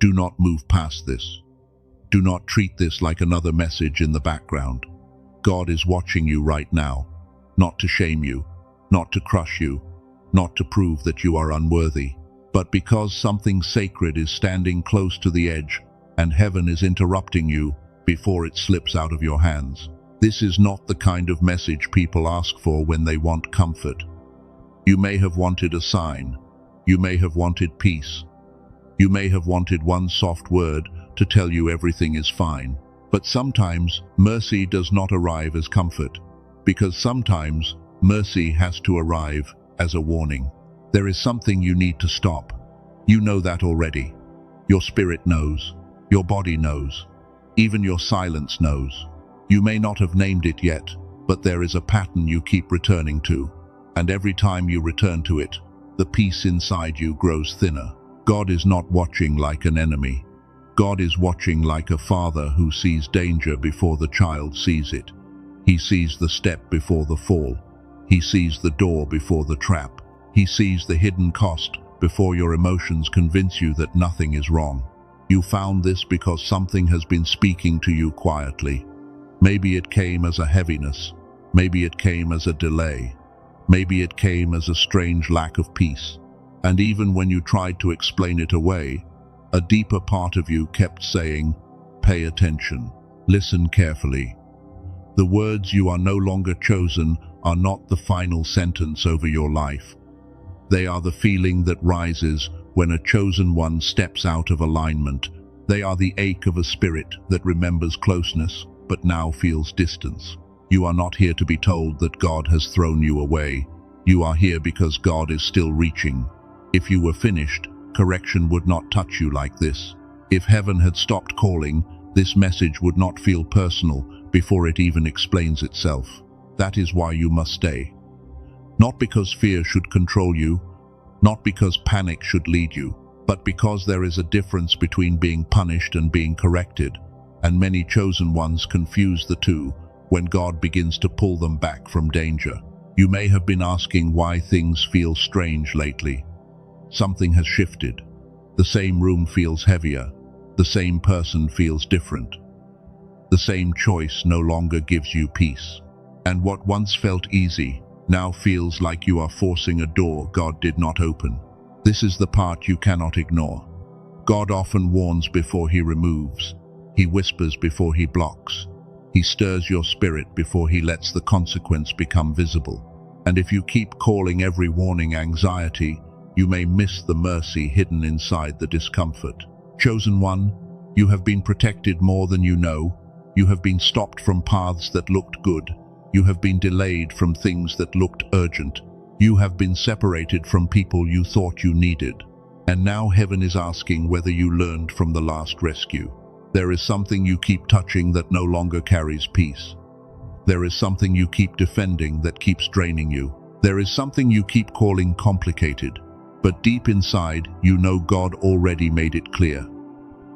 Do not move past this. Do not treat this like another message in the background. God is watching you right now, not to shame you, not to crush you, not to prove that you are unworthy, but because something sacred is standing close to the edge and heaven is interrupting you before it slips out of your hands. This is not the kind of message people ask for when they want comfort. You may have wanted a sign. You may have wanted peace. You may have wanted one soft word to tell you everything is fine. But sometimes mercy does not arrive as comfort, because sometimes mercy has to arrive as a warning. There is something you need to stop. You know that already. Your spirit knows. Your body knows. Even your silence knows. You may not have named it yet, but there is a pattern you keep returning to. And every time you return to it, the peace inside you grows thinner. God is not watching like an enemy. God is watching like a father who sees danger before the child sees it. He sees the step before the fall. He sees the door before the trap. He sees the hidden cost before your emotions convince you that nothing is wrong. You found this because something has been speaking to you quietly. Maybe it came as a heaviness. Maybe it came as a delay. Maybe it came as a strange lack of peace. And even when you tried to explain it away, a deeper part of you kept saying, "Pay attention. Listen carefully." The words "you are no longer chosen" are not the final sentence over your life. They are the feeling that rises when a chosen one steps out of alignment. They are the ache of a spirit that remembers closeness but now feels distance. You are not here to be told that God has thrown you away. You are here because God is still reaching. If you were finished, correction would not touch you like this. If heaven had stopped calling, this message would not feel personal before it even explains itself. That is why you must stay. Not because fear should control you, not because panic should lead you, but because there is a difference between being punished and being corrected, and many chosen ones confuse the two when God begins to pull them back from danger. You may have been asking why things feel strange lately. Something has shifted. The same room feels heavier. The same person feels different. The same choice no longer gives you peace. And what once felt easy now feels like you are forcing a door God did not open. This is the part you cannot ignore. God often warns before He removes. He whispers before He blocks. He stirs your spirit before He lets the consequence become visible. And if you keep calling every warning anxiety, you may miss the mercy hidden inside the discomfort. Chosen one, you have been protected more than you know. You have been stopped from paths that looked good. You have been delayed from things that looked urgent. You have been separated from people you thought you needed. And now heaven is asking whether you learned from the last rescue. There is something you keep touching that no longer carries peace. There is something you keep defending that keeps draining you. There is something you keep calling complicated. But deep inside, you know God already made it clear.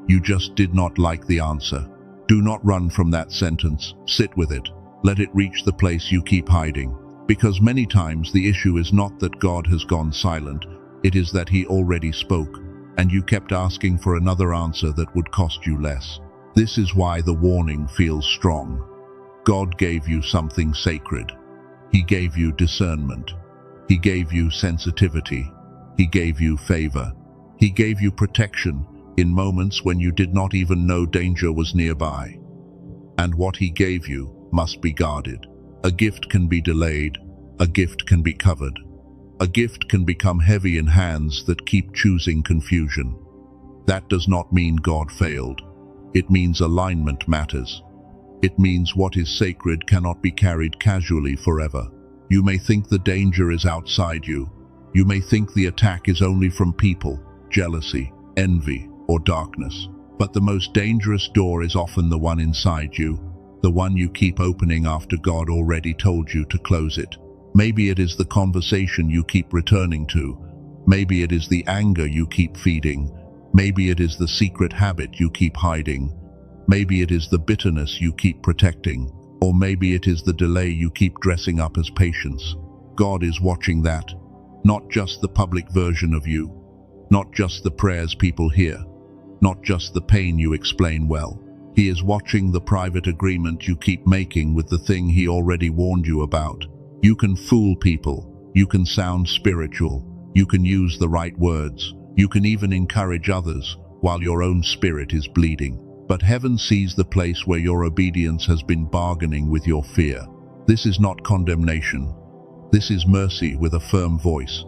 You just did not like the answer. Do not run from that sentence. Sit with it. Let it reach the place you keep hiding. Because many times the issue is not that God has gone silent. It is that He already spoke, and you kept asking for another answer that would cost you less. This is why the warning feels strong. God gave you something sacred. He gave you discernment. He gave you sensitivity. He gave you favor. He gave you protection in moments when you did not even know danger was nearby. And what He gave you must be guarded. A gift can be delayed. A gift can be covered. A gift can become heavy in hands that keep choosing confusion. That does not mean God failed. It means alignment matters. It means what is sacred cannot be carried casually forever. You may think the danger is outside you. You may think the attack is only from people, jealousy, envy, or darkness. But the most dangerous door is often the one inside you, the one you keep opening after God already told you to close it. Maybe it is the conversation you keep returning to. Maybe it is the anger you keep feeding. Maybe it is the secret habit you keep hiding. Maybe it is the bitterness you keep protecting. Or maybe it is the delay you keep dressing up as patience. God is watching that. Not just the public version of you, not just the prayers people hear, not just the pain you explain well. He is watching the private agreement you keep making with the thing he already warned you about. You can fool people, you can sound spiritual, you can use the right words, you can even encourage others while your own spirit is bleeding. But heaven sees the place where your obedience has been bargaining with your fear. This is not condemnation. This is mercy with a firm voice.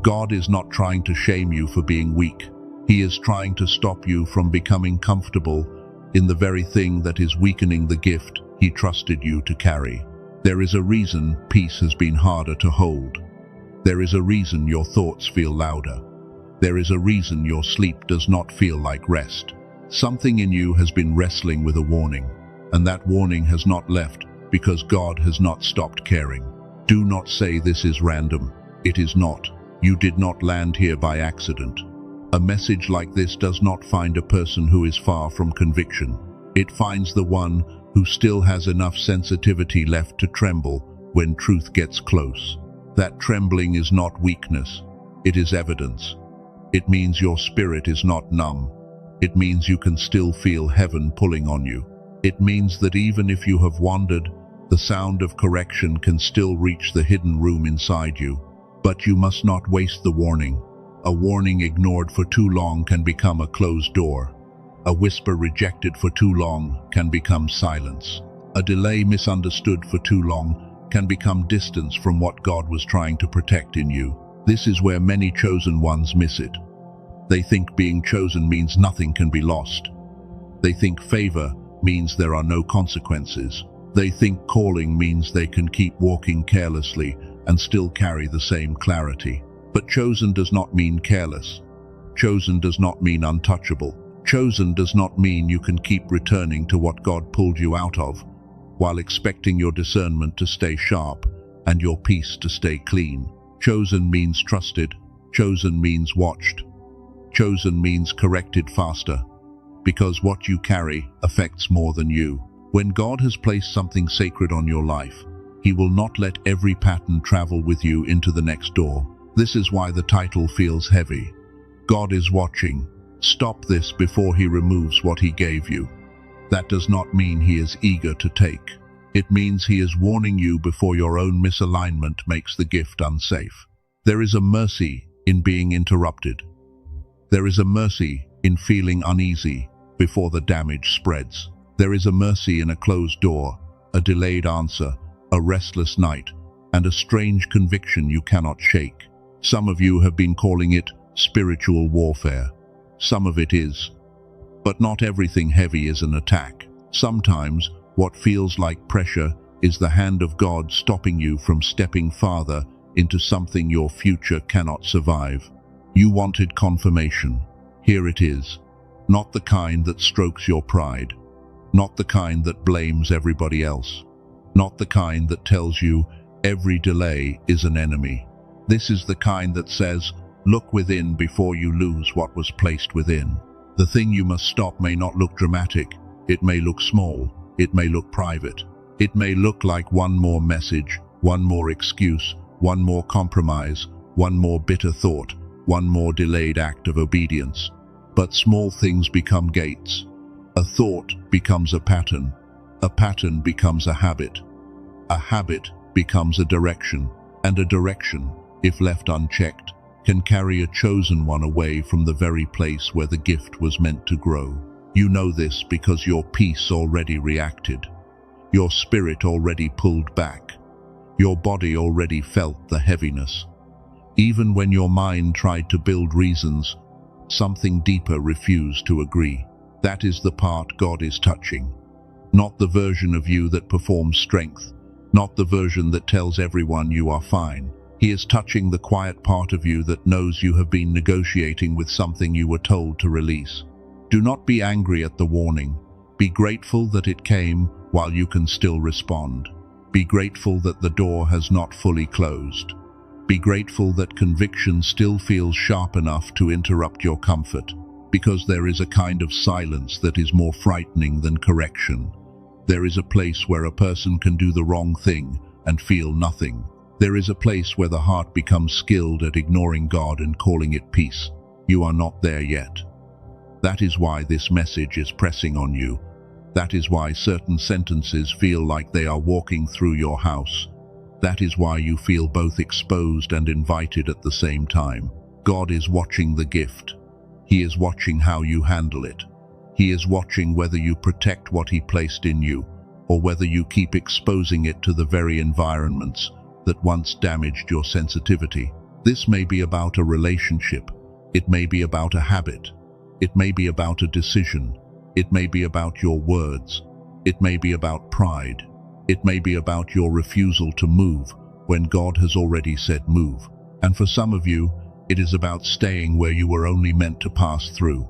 God is not trying to shame you for being weak. He is trying to stop you from becoming comfortable in the very thing that is weakening the gift He trusted you to carry. There is a reason peace has been harder to hold. There is a reason your thoughts feel louder. There is a reason your sleep does not feel like rest. Something in you has been wrestling with a warning, and that warning has not left because God has not stopped caring. Do not say this is random. It is not. You did not land here by accident. A message like this does not find a person who is far from conviction. It finds the one who still has enough sensitivity left to tremble when truth gets close. That trembling is not weakness. It is evidence. It means your spirit is not numb. It means you can still feel heaven pulling on you. It means that even if you have wandered, the sound of correction can still reach the hidden room inside you. But you must not waste the warning. A warning ignored for too long can become a closed door. A whisper rejected for too long can become silence. A delay misunderstood for too long can become distance from what God was trying to protect in you. This is where many chosen ones miss it. They think being chosen means nothing can be lost. They think favor means there are no consequences. They think calling means they can keep walking carelessly and still carry the same clarity. But chosen does not mean careless. Chosen does not mean untouchable. Chosen does not mean you can keep returning to what God pulled you out of, while expecting your discernment to stay sharp and your peace to stay clean. Chosen means trusted. Chosen means watched. Chosen means corrected faster, because what you carry affects more than you. When God has placed something sacred on your life, He will not let every pattern travel with you into the next door. This is why the title feels heavy. God is watching. Stop this before He removes what He gave you. That does not mean He is eager to take. It means He is warning you before your own misalignment makes the gift unsafe. There is a mercy in being interrupted. There is a mercy in feeling uneasy before the damage spreads. There is a mercy in a closed door, a delayed answer, a restless night, and a strange conviction you cannot shake. Some of you have been calling it spiritual warfare. Some of it is. But not everything heavy is an attack. Sometimes what feels like pressure is the hand of God stopping you from stepping farther into something your future cannot survive. You wanted confirmation. Here it is. Not the kind that strokes your pride. Not the kind that blames everybody else. Not the kind that tells you every delay is an enemy. This is the kind that says, look within before you lose what was placed within. The thing you must stop may not look dramatic. It may look small. It may look private. It may look like one more message, one more excuse, one more compromise, one more bitter thought, one more delayed act of obedience. But small things become gates. A thought becomes a pattern becomes a habit becomes a direction, and a direction, if left unchecked, can carry a chosen one away from the very place where the gift was meant to grow. You know this because your peace already reacted. Your spirit already pulled back. Your body already felt the heaviness. Even when your mind tried to build reasons, something deeper refused to agree. That is the part God is touching. Not the version of you that performs strength, not the version that tells everyone you are fine. He is touching the quiet part of you that knows you have been negotiating with something you were told to release. Do not be angry at the warning. Be grateful that it came while you can still respond. Be grateful that the door has not fully closed. Be grateful that conviction still feels sharp enough to interrupt your comfort, because there is a kind of silence that is more frightening than correction. There is a place where a person can do the wrong thing and feel nothing. There is a place where the heart becomes skilled at ignoring God and calling it peace. You are not there yet. That is why this message is pressing on you. That is why certain sentences feel like they are walking through your house. That is why you feel both exposed and invited at the same time. God is watching the gift. He is watching how you handle it. He is watching whether you protect what He placed in you, or whether you keep exposing it to the very environments that once damaged your sensitivity. This may be about a relationship. It may be about a habit. It may be about a decision. It may be about your words. It may be about pride. It may be about your refusal to move when God has already said move. And for some of you, it is about staying where you were only meant to pass through.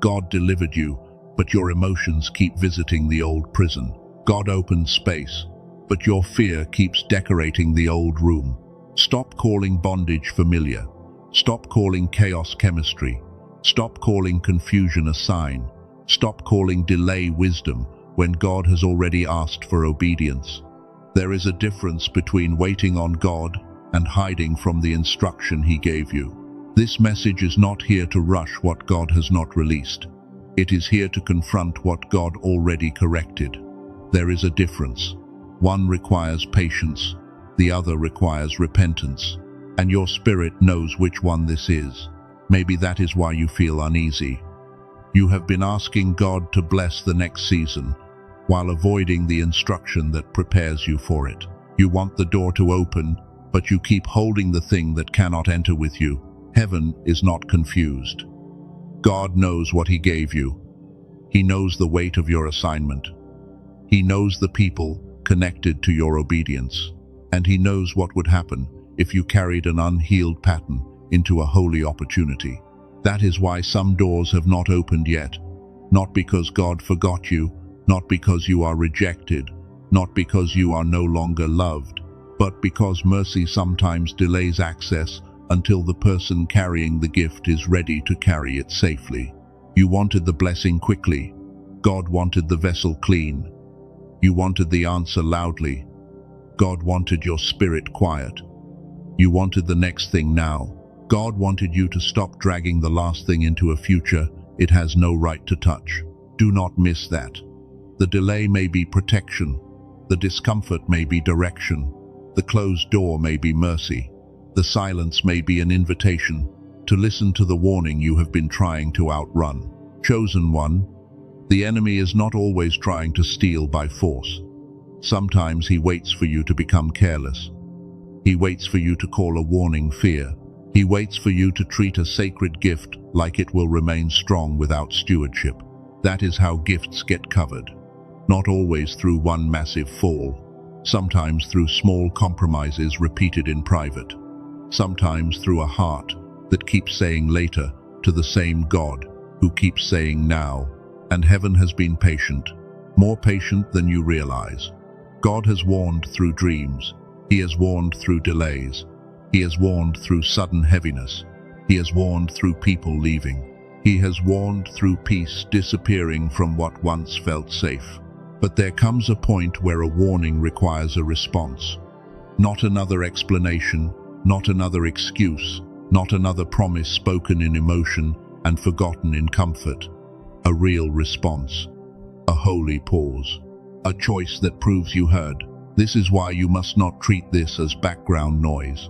God delivered you, but your emotions keep visiting the old prison. God opened space, but your fear keeps decorating the old room. Stop calling bondage familiar. Stop calling chaos chemistry. Stop calling confusion a sign. Stop calling delay wisdom when God has already asked for obedience. There is a difference between waiting on God and hiding from the instruction He gave you. This message is not here to rush what God has not released. It is here to confront what God already corrected. There is a difference. One requires patience, the other requires repentance, and your spirit knows which one this is. Maybe that is why you feel uneasy. You have been asking God to bless the next season, while avoiding the instruction that prepares you for it. You want the door to open, but you keep holding the thing that cannot enter with you. Heaven is not confused. God knows what He gave you. He knows the weight of your assignment. He knows the people connected to your obedience. And He knows what would happen if you carried an unhealed pattern into a holy opportunity. That is why some doors have not opened yet. Not because God forgot you, not because you are rejected, not because you are no longer loved, but because mercy sometimes delays access until the person carrying the gift is ready to carry it safely. You wanted the blessing quickly. God wanted the vessel clean. You wanted the answer loudly. God wanted your spirit quiet. You wanted the next thing now. God wanted you to stop dragging the last thing into a future it has no right to touch. Do not miss that. The delay may be protection. The discomfort may be direction. The closed door may be mercy. The silence may be an invitation to listen to the warning you have been trying to outrun. Chosen one, the enemy is not always trying to steal by force. Sometimes he waits for you to become careless. He waits for you to call a warning fear. He waits for you to treat a sacred gift like it will remain strong without stewardship. That is how gifts get covered. Not always through one massive fall. Sometimes through small compromises repeated in private. Sometimes through a heart that keeps saying later to the same God who keeps saying now. And heaven has been patient, more patient than you realize. God has warned through dreams. He has warned through delays. He has warned through sudden heaviness. He has warned through people leaving. He has warned through peace disappearing from what once felt safe. But there comes a point where a warning requires a response. Not another explanation, not another excuse, not another promise spoken in emotion and forgotten in comfort. A real response. A holy pause. A choice that proves you heard. This is why you must not treat this as background noise.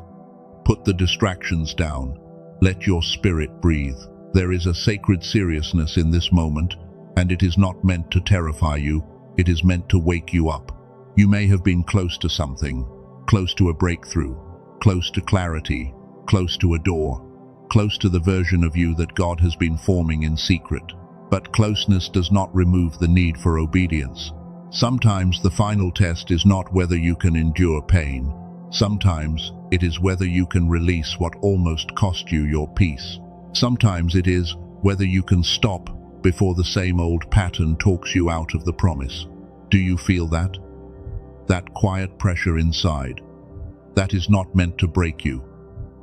Put the distractions down. Let your spirit breathe. There is a sacred seriousness in this moment, and it is not meant to terrify you. It is meant to wake you up. You may have been close to something, close to a breakthrough, close to clarity, close to a door, close to the version of you that God has been forming in secret. But closeness does not remove the need for obedience. Sometimes the final test is not whether you can endure pain. Sometimes it is whether you can release what almost cost you your peace. Sometimes it is whether you can stop before the same old pattern talks you out of the promise. Do you feel that? That quiet pressure inside. That is not meant to break you.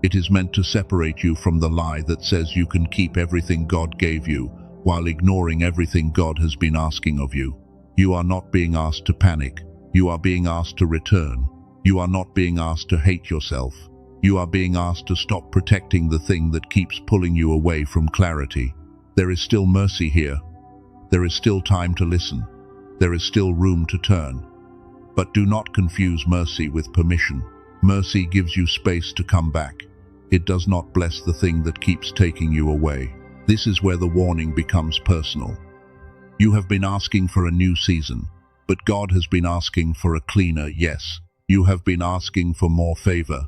It is meant to separate you from the lie that says you can keep everything God gave you while ignoring everything God has been asking of you. You are not being asked to panic. You are being asked to return. You are not being asked to hate yourself. You are being asked to stop protecting the thing that keeps pulling you away from clarity. There is still mercy here. There is still time to listen. There is still room to turn. But do not confuse mercy with permission. Mercy gives you space to come back. It does not bless the thing that keeps taking you away. This is where the warning becomes personal. You have been asking for a new season, but God has been asking for a cleaner yes. You have been asking for more favor,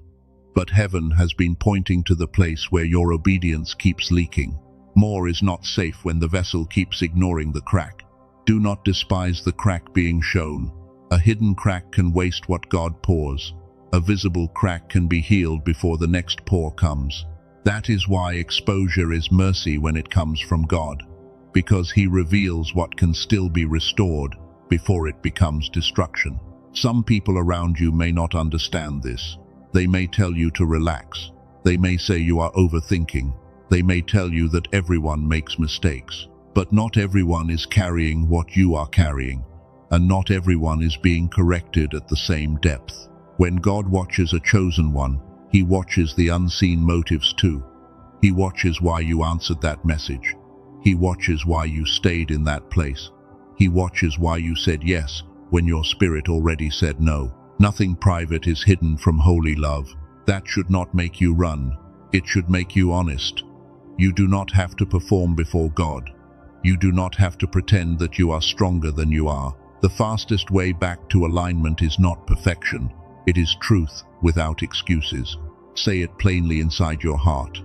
but heaven has been pointing to the place where your obedience keeps leaking. More is not safe when the vessel keeps ignoring the crack. Do not despise the crack being shown. A hidden crack can waste what God pours. A visible crack can be healed before the next pour comes. That is why exposure is mercy when it comes from God, because He reveals what can still be restored before it becomes destruction. Some people around you may not understand this. They may tell you to relax. They may say you are overthinking. They may tell you that everyone makes mistakes. But not everyone is carrying what you are carrying, and not everyone is being corrected at the same depth. When God watches a chosen one, He watches the unseen motives too. He watches why you answered that message. He watches why you stayed in that place. He watches why you said yes when your spirit already said no. Nothing private is hidden from holy love. That should not make you run. It should make you honest. You do not have to perform before God. You do not have to pretend that you are stronger than you are. The fastest way back to alignment is not perfection. It is truth without excuses. Say it plainly inside your heart.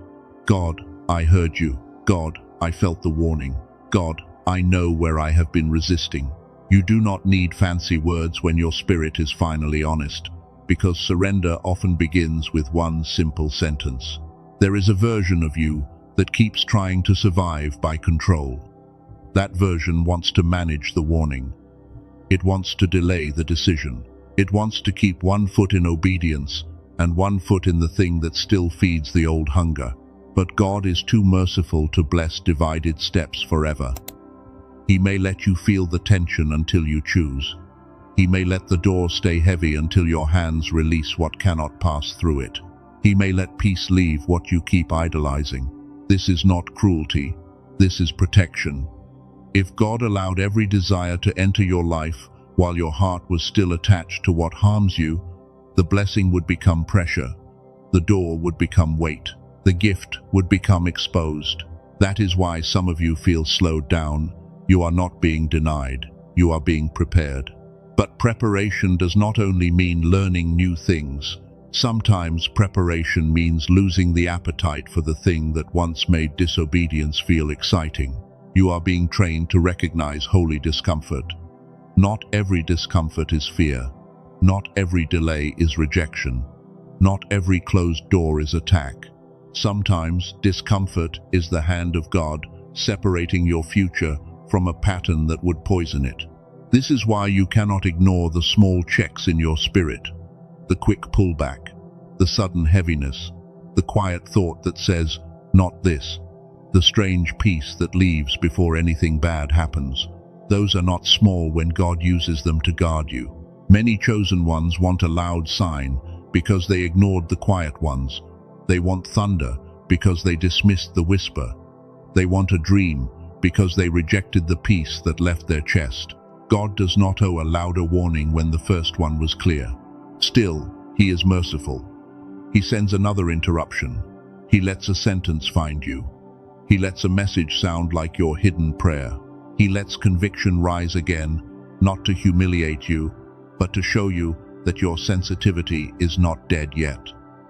God, I heard you. God, I felt the warning. God, I know where I have been resisting. You do not need fancy words when your spirit is finally honest, because surrender often begins with one simple sentence. There is a version of you that keeps trying to survive by control. That version wants to manage the warning. It wants to delay the decision. It wants to keep one foot in obedience and one foot in the thing that still feeds the old hunger. But God is too merciful to bless divided steps forever. He may let you feel the tension until you choose. He may let the door stay heavy until your hands release what cannot pass through it. He may let peace leave what you keep idolizing. This is not cruelty. This is protection. If God allowed every desire to enter your life while your heart was still attached to what harms you, the blessing would become pressure. The door would become weight. The gift would become exposed. That is why some of you feel slowed down. You are not being denied. You are being prepared. But preparation does not only mean learning new things. Sometimes preparation means losing the appetite for the thing that once made disobedience feel exciting. You are being trained to recognize holy discomfort. Not every discomfort is fear. Not every delay is rejection. Not every closed door is attack. Sometimes discomfort is the hand of God separating your future from a pattern that would poison it. This is why you cannot ignore the small checks in your spirit, the quick pullback, the sudden heaviness, the quiet thought that says, "Not this," the strange peace that leaves before anything bad happens. Those are not small when God uses them to guard you. Many chosen ones want a loud sign because they ignored the quiet ones. They want thunder because they dismissed the whisper. They want a dream because they rejected the peace that left their chest. God does not owe a louder warning when the first one was clear. Still, He is merciful. He sends another interruption. He lets a sentence find you. He lets a message sound like your hidden prayer. He lets conviction rise again, not to humiliate you, but to show you that your sensitivity is not dead yet.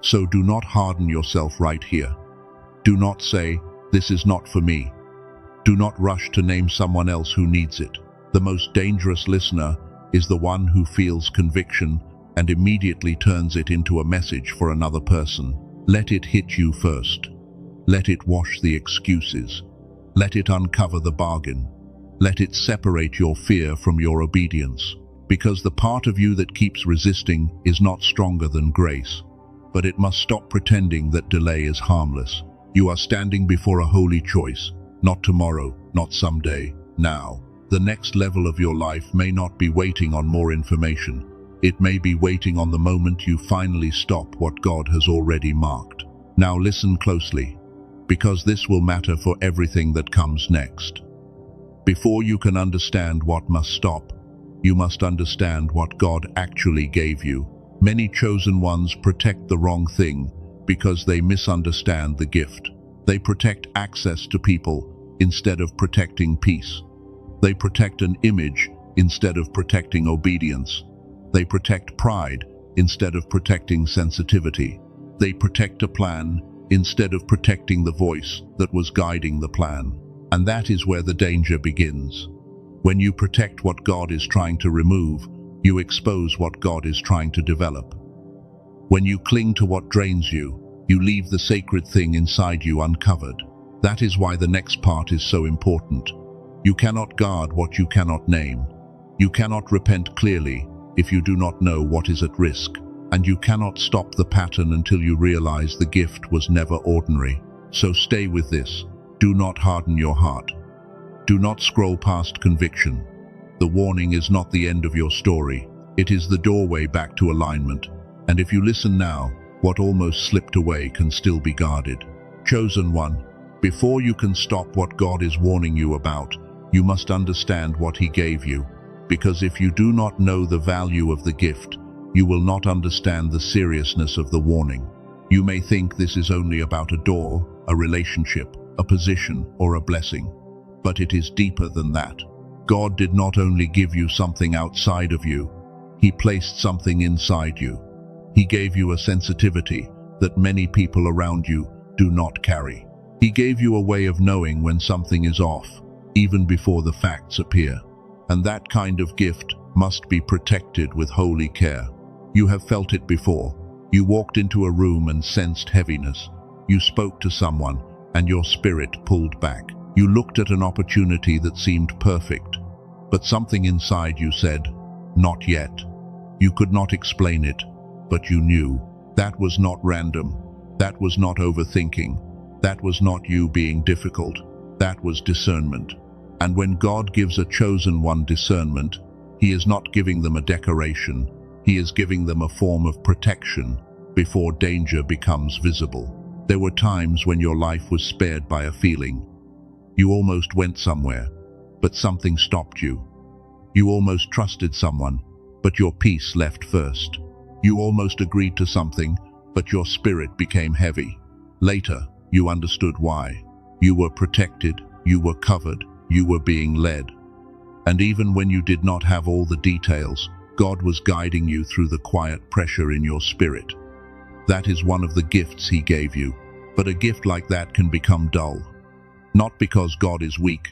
So do not harden yourself right here. Do not say, "This is not for me." Do not rush to name someone else who needs it. The most dangerous listener is the one who feels conviction and immediately turns it into a message for another person. Let it hit you first. Let it wash the excuses. Let it uncover the bargain. Let it separate your fear from your obedience. Because the part of you that keeps resisting is not stronger than grace. But it must stop pretending that delay is harmless. You are standing before a holy choice. Not tomorrow, not someday, now. The next level of your life may not be waiting on more information. It may be waiting on the moment you finally stop what God has already marked. Now listen closely, because this will matter for everything that comes next. Before you can understand what must stop, you must understand what God actually gave you. Many chosen ones protect the wrong thing because they misunderstand the gift. They protect access to people instead of protecting peace. They protect an image instead of protecting obedience. They protect pride instead of protecting sensitivity. They protect a plan instead of protecting the voice that was guiding the plan. And that is where the danger begins. When you protect what God is trying to remove, you expose what God is trying to develop. When you cling to what drains you, you leave the sacred thing inside you uncovered. That is why the next part is so important. You cannot guard what you cannot name. You cannot repent clearly if you do not know what is at risk. And you cannot stop the pattern until you realize the gift was never ordinary. So stay with this. Do not harden your heart. Do not scroll past conviction. The warning is not the end of your story. It is the doorway back to alignment. And if you listen now, what almost slipped away can still be guarded. Chosen one, before you can stop what God is warning you about, you must understand what He gave you. Because if you do not know the value of the gift, you will not understand the seriousness of the warning. You may think this is only about a door, a relationship, a position, or a blessing. But it is deeper than that. God did not only give you something outside of you, He placed something inside you. He gave you a sensitivity that many people around you do not carry. He gave you a way of knowing when something is off, even before the facts appear. And that kind of gift must be protected with holy care. You have felt it before. You walked into a room and sensed heaviness. You spoke to someone and your spirit pulled back. You looked at an opportunity that seemed perfect, but something inside you said, "Not yet." You could not explain it, but you knew. That was not random. That was not overthinking. That was not you being difficult. That was discernment. And when God gives a chosen one discernment, He is not giving them a decoration. He is giving them a form of protection before danger becomes visible. There were times when your life was spared by a feeling. You almost went somewhere, but something stopped you. You almost trusted someone, but your peace left first. You almost agreed to something, but your spirit became heavy. Later, you understood why. You were protected, you were covered, you were being led. And even when you did not have all the details, God was guiding you through the quiet pressure in your spirit. That is one of the gifts He gave you, but a gift like that can become dull. Not because God is weak,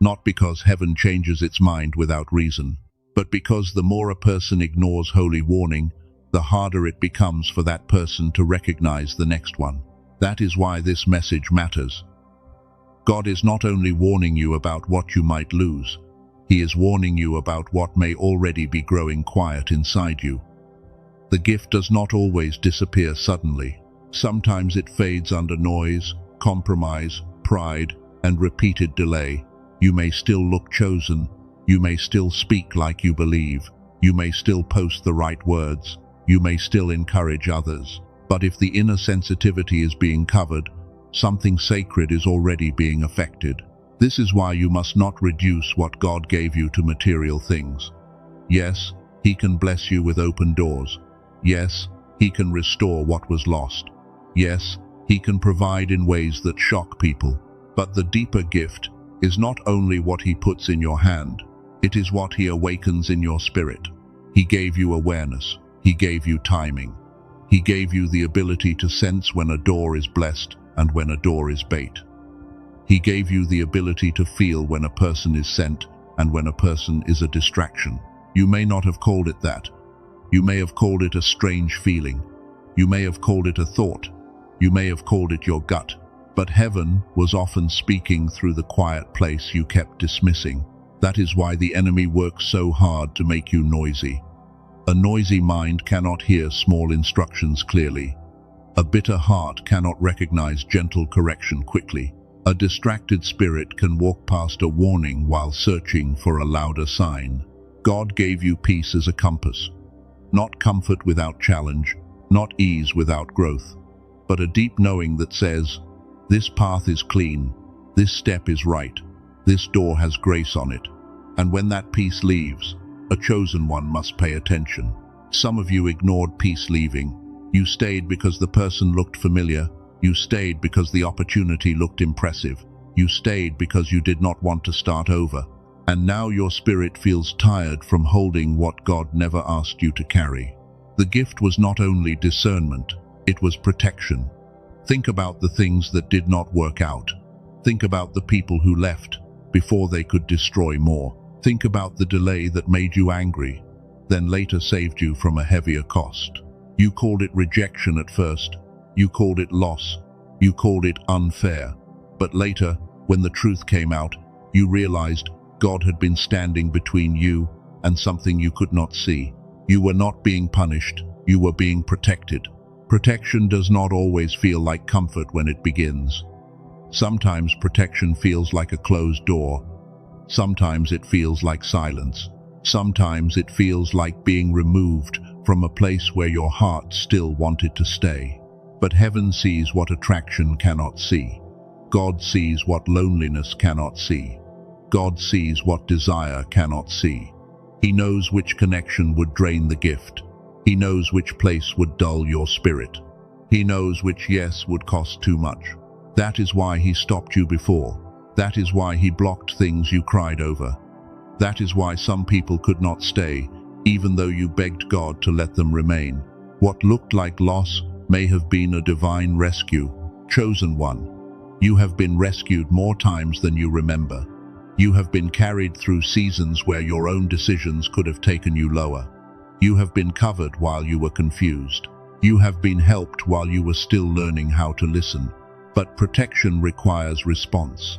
not because heaven changes its mind without reason, but because the more a person ignores holy warning, the harder it becomes for that person to recognize the next one. That is why this message matters. God is not only warning you about what you might lose, He is warning you about what may already be growing quiet inside you. The gift does not always disappear suddenly. Sometimes it fades under noise, compromise, pride, and repeated delay. You may still look chosen. You may still speak like you believe. You may still post the right words. You may still encourage others. But if the inner sensitivity is being covered, something sacred is already being affected. This is why you must not reduce what God gave you to material things. Yes, He can bless you with open doors. Yes, He can restore what was lost. Yes, He can provide in ways that shock people. But the deeper gift is not only what He puts in your hand, it is what He awakens in your spirit. He gave you awareness. He gave you timing. He gave you the ability to sense when a door is blessed and when a door is bait. He gave you the ability to feel when a person is sent and when a person is a distraction. You may not have called it that. You may have called it a strange feeling. You may have called it a thought. You may have called it your gut. But heaven was often speaking through the quiet place you kept dismissing. That is why the enemy works so hard to make you noisy. A noisy mind cannot hear small instructions clearly. A bitter heart cannot recognize gentle correction quickly. A distracted spirit can walk past a warning while searching for a louder sign. God gave you peace as a compass. Not comfort without challenge, not ease without growth, but a deep knowing that says, This path is clean. This step is right. This door has grace on it. And when that peace leaves, a chosen one must pay attention. Some of you ignored peace leaving. You stayed because the person looked familiar. You stayed because the opportunity looked impressive. You stayed because you did not want to start over. And now your spirit feels tired from holding what God never asked you to carry. The gift was not only discernment, it was protection. Think about the things that did not work out. Think about the people who left before they could destroy more. Think about the delay that made you angry, then later saved you from a heavier cost. You called it rejection at first. You called it loss. You called it unfair. But later, when the truth came out, you realized God had been standing between you and something you could not see. You were not being punished. You were being protected. Protection does not always feel like comfort when it begins. Sometimes protection feels like a closed door. Sometimes it feels like silence. Sometimes it feels like being removed from a place where your heart still wanted to stay. But heaven sees what attraction cannot see. God sees what loneliness cannot see. God sees what desire cannot see. He knows which connection would drain the gift. He knows which place would dull your spirit. He knows which yes would cost too much. That is why he stopped you before. That is why he blocked things you cried over. That is why some people could not stay, even though you begged God to let them remain. What looked like loss may have been a divine rescue. Chosen one, you have been rescued more times than you remember. You have been carried through seasons where your own decisions could have taken you lower. You have been covered while you were confused. You have been helped while you were still learning how to listen. But protection requires response.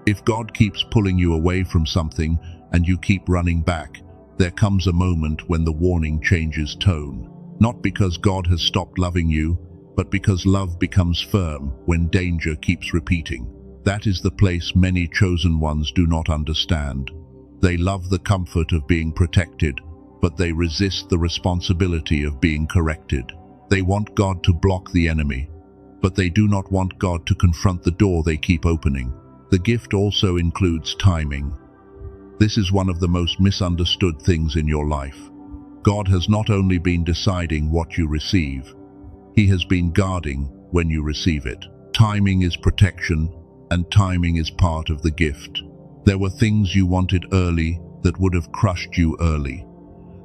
If God keeps pulling you away from something and you keep running back, there comes a moment when the warning changes tone. Not because God has stopped loving you, but because love becomes firm when danger keeps repeating. That is the place many chosen ones do not understand. They love the comfort of being protected, but they resist the responsibility of being corrected. They want God to block the enemy, but they do not want God to confront the door they keep opening. The gift also includes timing. This is one of the most misunderstood things in your life. God has not only been deciding what you receive, He has been guarding when you receive it. Timing is protection, and timing is part of the gift. There were things you wanted early that would have crushed you early.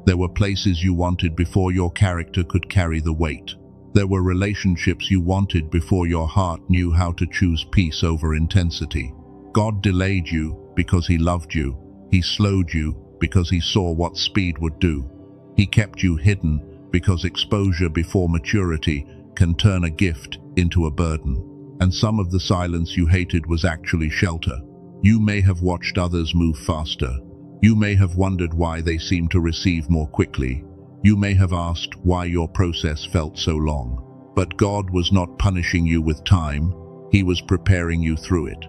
There were places you wanted before your character could carry the weight. There were relationships you wanted before your heart knew how to choose peace over intensity. God delayed you because He loved you. He slowed you because He saw what speed would do. He kept you hidden because exposure before maturity can turn a gift into a burden. And some of the silence you hated was actually shelter. You may have watched others move faster. You may have wondered why they seemed to receive more quickly. You may have asked why your process felt so long. But God was not punishing you with time. He was preparing you through it.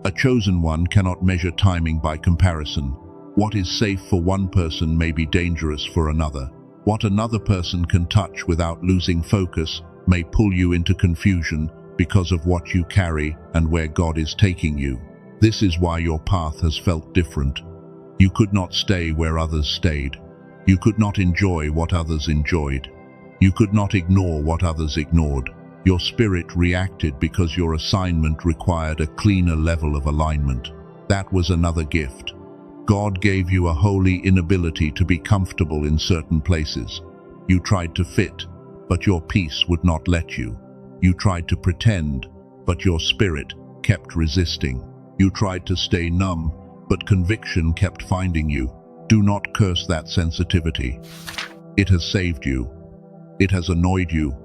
A chosen one cannot measure timing by comparison. What is safe for one person may be dangerous for another. What another person can touch without losing focus may pull you into confusion because of what you carry and where God is taking you. This is why your path has felt different. You could not stay where others stayed. You could not enjoy what others enjoyed. You could not ignore what others ignored. Your spirit reacted because your assignment required a cleaner level of alignment. That was another gift. God gave you a holy inability to be comfortable in certain places. You tried to fit, but your peace would not let you. You tried to pretend, but your spirit kept resisting. You tried to stay numb, but conviction kept finding you. Do not curse that sensitivity. It has saved you. It has annoyed you,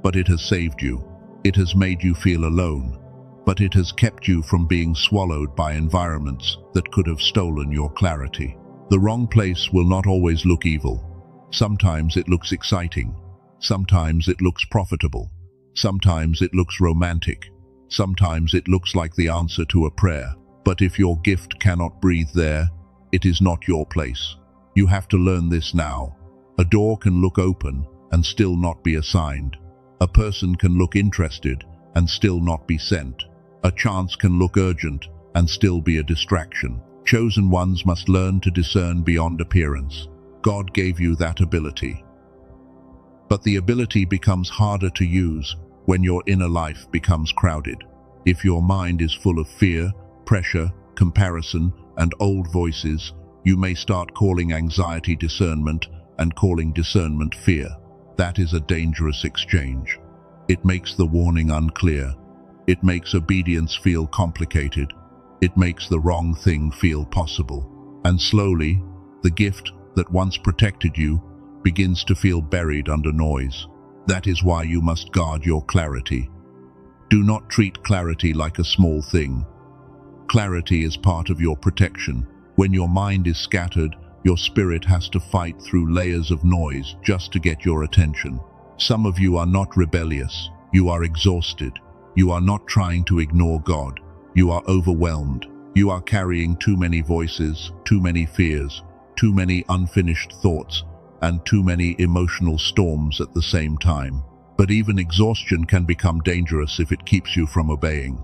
but it has saved you. It has made you feel alone, but it has kept you from being swallowed by environments that could have stolen your clarity. The wrong place will not always look evil. Sometimes it looks exciting. Sometimes it looks profitable. Sometimes it looks romantic. Sometimes it looks like the answer to a prayer. But if your gift cannot breathe there, it is not your place. You have to learn this now. A door can look open and still not be assigned. A person can look interested and still not be sent. A chance can look urgent and still be a distraction. Chosen ones must learn to discern beyond appearance. God gave you that ability. But the ability becomes harder to use when your inner life becomes crowded. If your mind is full of fear, pressure, comparison, and old voices, you may start calling anxiety discernment and calling discernment fear. That is a dangerous exchange. It makes the warning unclear. It makes obedience feel complicated. It makes the wrong thing feel possible. And slowly, the gift that once protected you begins to feel buried under noise. That is why you must guard your clarity. Do not treat clarity like a small thing. Clarity is part of your protection. When your mind is scattered, your spirit has to fight through layers of noise just to get your attention. Some of you are not rebellious. You are exhausted. You are not trying to ignore God. You are overwhelmed. You are carrying too many voices, too many fears, too many unfinished thoughts, and too many emotional storms at the same time. But even exhaustion can become dangerous if it keeps you from obeying.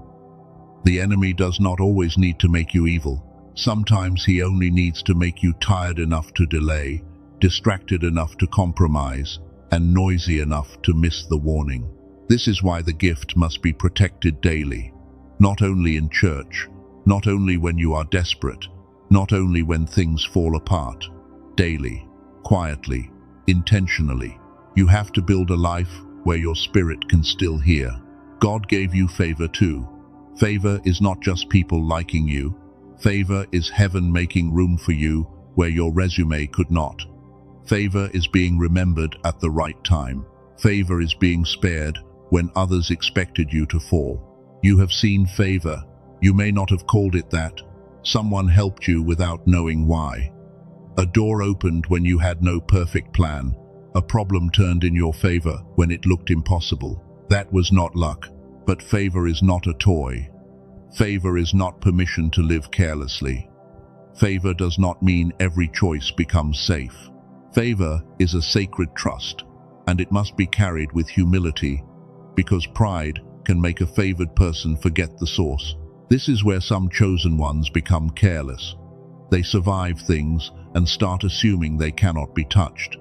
The enemy does not always need to make you evil. Sometimes he only needs to make you tired enough to delay, distracted enough to compromise, and noisy enough to miss the warning. This is why the gift must be protected daily. Not only in church, not only when you are desperate, not only when things fall apart. Daily, quietly, intentionally. You have to build a life where your spirit can still hear. God gave you favor too. Favor is not just people liking you. Favor is heaven making room for you where your resume could not. Favor is being remembered at the right time. Favor is being spared when others expected you to fall. You have seen favor. You may not have called it that. Someone helped you without knowing why. A door opened when you had no perfect plan. A problem turned in your favor when it looked impossible. That was not luck, but favor is not a toy. Favor is not permission to live carelessly. Favor does not mean every choice becomes safe. Favor is a sacred trust, and it must be carried with humility, because pride can make a favored person forget the source. This is where some chosen ones become careless. They survive things and start assuming they cannot be touched.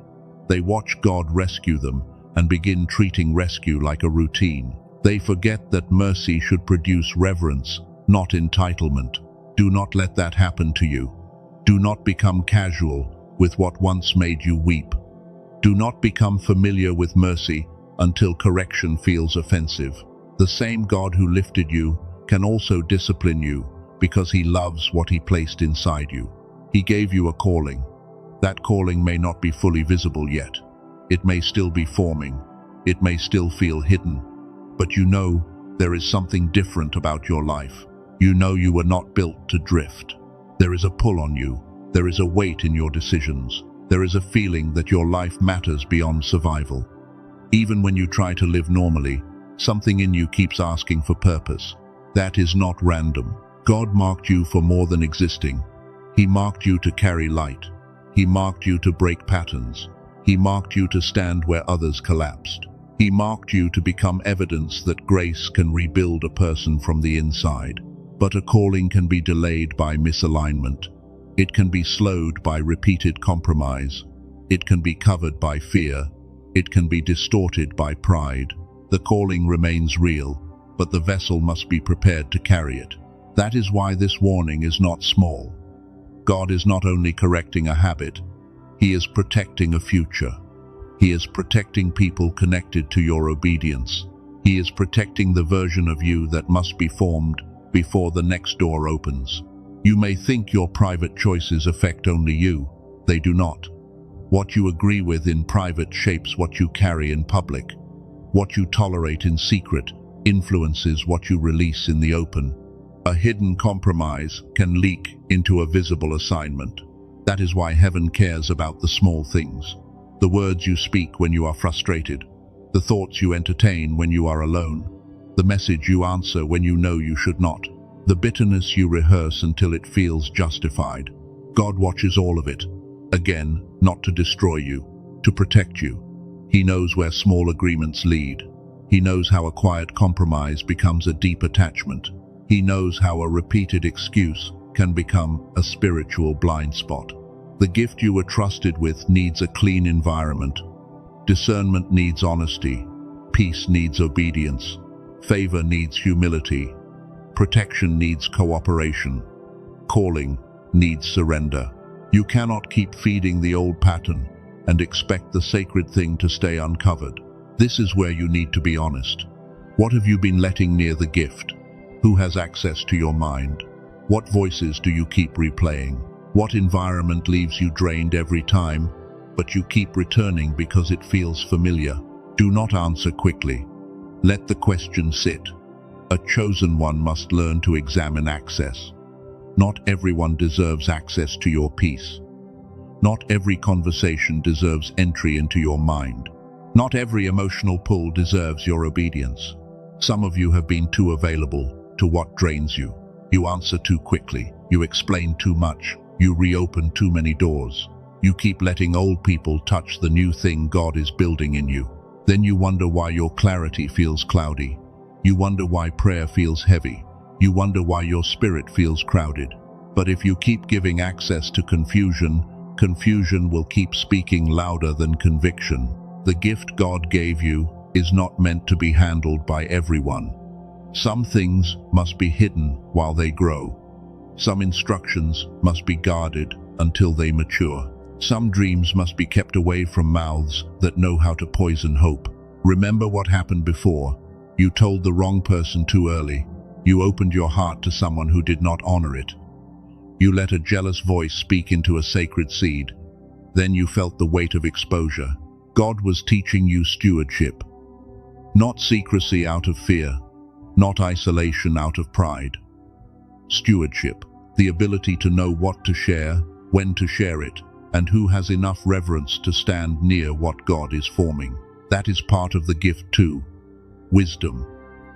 They watch God rescue them and begin treating rescue like a routine. They forget that mercy should produce reverence, not entitlement. Do not let that happen to you. Do not become casual with what once made you weep. Do not become familiar with mercy until correction feels offensive. The same God who lifted you can also discipline you because he loves what he placed inside you. He gave you a calling. That calling may not be fully visible yet. It may still be forming. It may still feel hidden. But you know there is something different about your life. You know you were not built to drift. There is a pull on you. There is a weight in your decisions. There is a feeling that your life matters beyond survival. Even when you try to live normally, something in you keeps asking for purpose. That is not random. God marked you for more than existing. He marked you to carry light. He marked you to break patterns. He marked you to stand where others collapsed. He marked you to become evidence that grace can rebuild a person from the inside. But a calling can be delayed by misalignment. It can be slowed by repeated compromise. It can be covered by fear. It can be distorted by pride. The calling remains real, but the vessel must be prepared to carry it. That is why this warning is not small. God is not only correcting a habit, he is protecting a future. He is protecting people connected to your obedience. He is protecting the version of you that must be formed before the next door opens. You may think your private choices affect only you. They do not. What you agree with in private shapes what you carry in public. What you tolerate in secret influences what you release in the open. A hidden compromise can leak into a visible assignment. That is why heaven cares about the small things. The words you speak when you are frustrated. The thoughts you entertain when you are alone. The message you answer when you know you should not. The bitterness you rehearse until it feels justified. God watches all of it. Again, not to destroy you, to protect you. He knows where small agreements lead. He knows how a quiet compromise becomes a deep attachment. He knows how a repeated excuse can become a spiritual blind spot. The gift you were trusted with needs a clean environment. Discernment needs honesty. Peace needs obedience. Favor needs humility. Protection needs cooperation. Calling needs surrender. You cannot keep feeding the old pattern and expect the sacred thing to stay uncovered. This is where you need to be honest. What have you been letting near the gift? Who has access to your mind? What voices do you keep replaying? What environment leaves you drained every time, but you keep returning because it feels familiar? Do not answer quickly. Let the question sit. A chosen one must learn to examine access. Not everyone deserves access to your peace. Not every conversation deserves entry into your mind. Not every emotional pull deserves your obedience. Some of you have been too available to what drains you. You answer too quickly. You explain too much. You reopen too many doors. You keep letting old people touch the new thing God is building in you. Then you wonder why your clarity feels cloudy. You wonder why prayer feels heavy. You wonder why your spirit feels crowded. But if you keep giving access to confusion, confusion will keep speaking louder than conviction. The gift God gave you is not meant to be handled by everyone. Some things must be hidden while they grow. Some instructions must be guarded until they mature. Some dreams must be kept away from mouths that know how to poison hope. Remember what happened before. You told the wrong person too early. You opened your heart to someone who did not honor it. You let a jealous voice speak into a sacred seed. Then you felt the weight of exposure. God was teaching you stewardship. Not secrecy out of fear, not isolation out of pride. Stewardship, the ability to know what to share, when to share it, and who has enough reverence to stand near what God is forming. That is part of the gift too. Wisdom.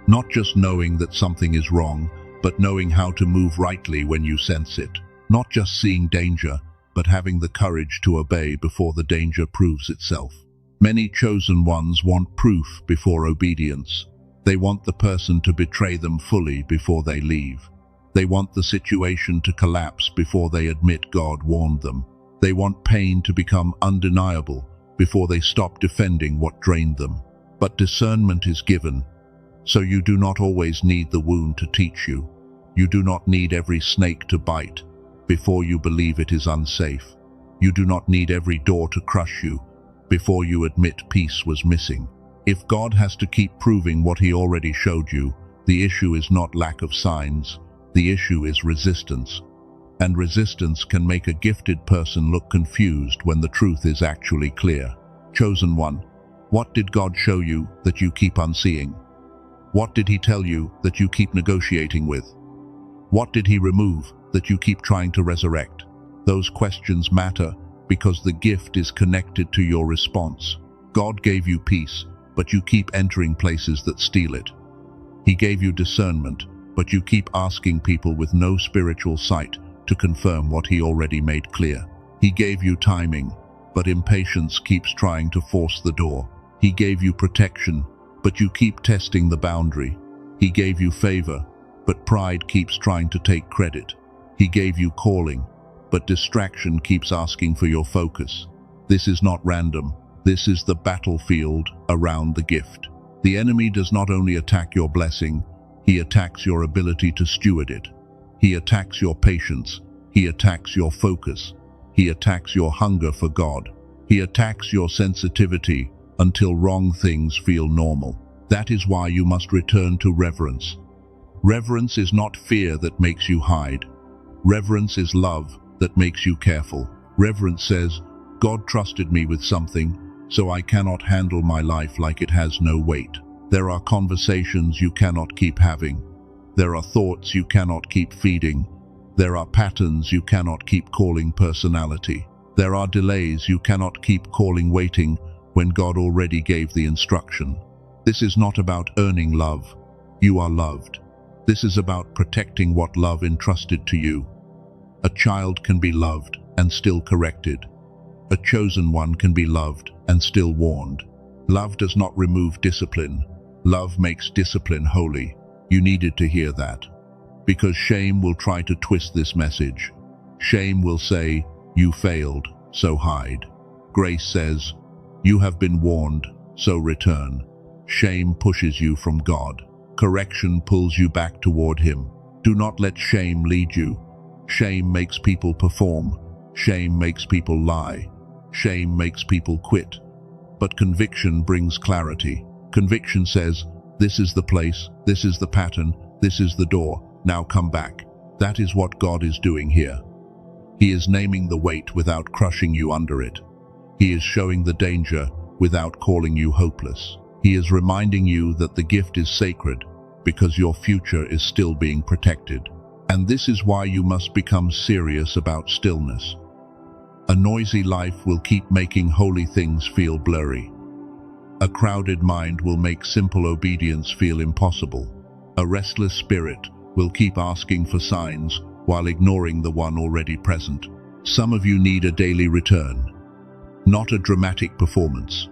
Not just knowing that something is wrong, but knowing how to move rightly when you sense it. Not just seeing danger, but having the courage to obey before the danger proves itself. Many chosen ones want proof before obedience. They want the person to betray them fully before they leave. They want the situation to collapse before they admit God warned them. They want pain to become undeniable before they stop defending what drained them. But discernment is given, so you do not always need the wound to teach you. You do not need every snake to bite before you believe it is unsafe. You do not need every door to crush you before you admit peace was missing. If God has to keep proving what he already showed you, the issue is not lack of signs, the issue is resistance. And resistance can make a gifted person look confused when the truth is actually clear. Chosen one, what did God show you that you keep unseeing? What did he tell you that you keep negotiating with? What did he remove that you keep trying to resurrect? Those questions matter because the gift is connected to your response. God gave you peace, but you keep entering places that steal it. He gave you discernment, but you keep asking people with no spiritual sight to confirm what he already made clear. He gave you timing, but impatience keeps trying to force the door. He gave you protection, but you keep testing the boundary. He gave you favor, but pride keeps trying to take credit. He gave you calling, but distraction keeps asking for your focus. This is not random. This is the battlefield around the gift. The enemy does not only attack your blessing, he attacks your ability to steward it. He attacks your patience. He attacks your focus. He attacks your hunger for God. He attacks your sensitivity until wrong things feel normal. That is why you must return to reverence. Reverence is not fear that makes you hide. Reverence is love that makes you careful. Reverence says, God trusted me with something, so I cannot handle my life like it has no weight. There are conversations you cannot keep having. There are thoughts you cannot keep feeding. There are patterns you cannot keep calling personality. There are delays you cannot keep calling waiting when God already gave the instruction. This is not about earning love. You are loved. This is about protecting what love entrusted to you. A child can be loved and still corrected. A chosen one can be loved and still warned. Love does not remove discipline. Love makes discipline holy. You needed to hear that. Because shame will try to twist this message. Shame will say, you failed, so hide. Grace says, you have been warned, so return. Shame pushes you from God. Correction pulls you back toward Him. Do not let shame lead you. Shame makes people perform. Shame makes people lie. Shame makes people quit. But conviction brings clarity. Conviction says, this is the place, this is the pattern, this is the door, now come back. That is what God is doing here. He is naming the weight without crushing you under it. He is showing the danger without calling you hopeless. He is reminding you that the gift is sacred because your future is still being protected. And this is why you must become serious about stillness. A noisy life will keep making holy things feel blurry. A crowded mind will make simple obedience feel impossible. A restless spirit will keep asking for signs while ignoring the one already present. Some of you need a daily return, not a dramatic performance,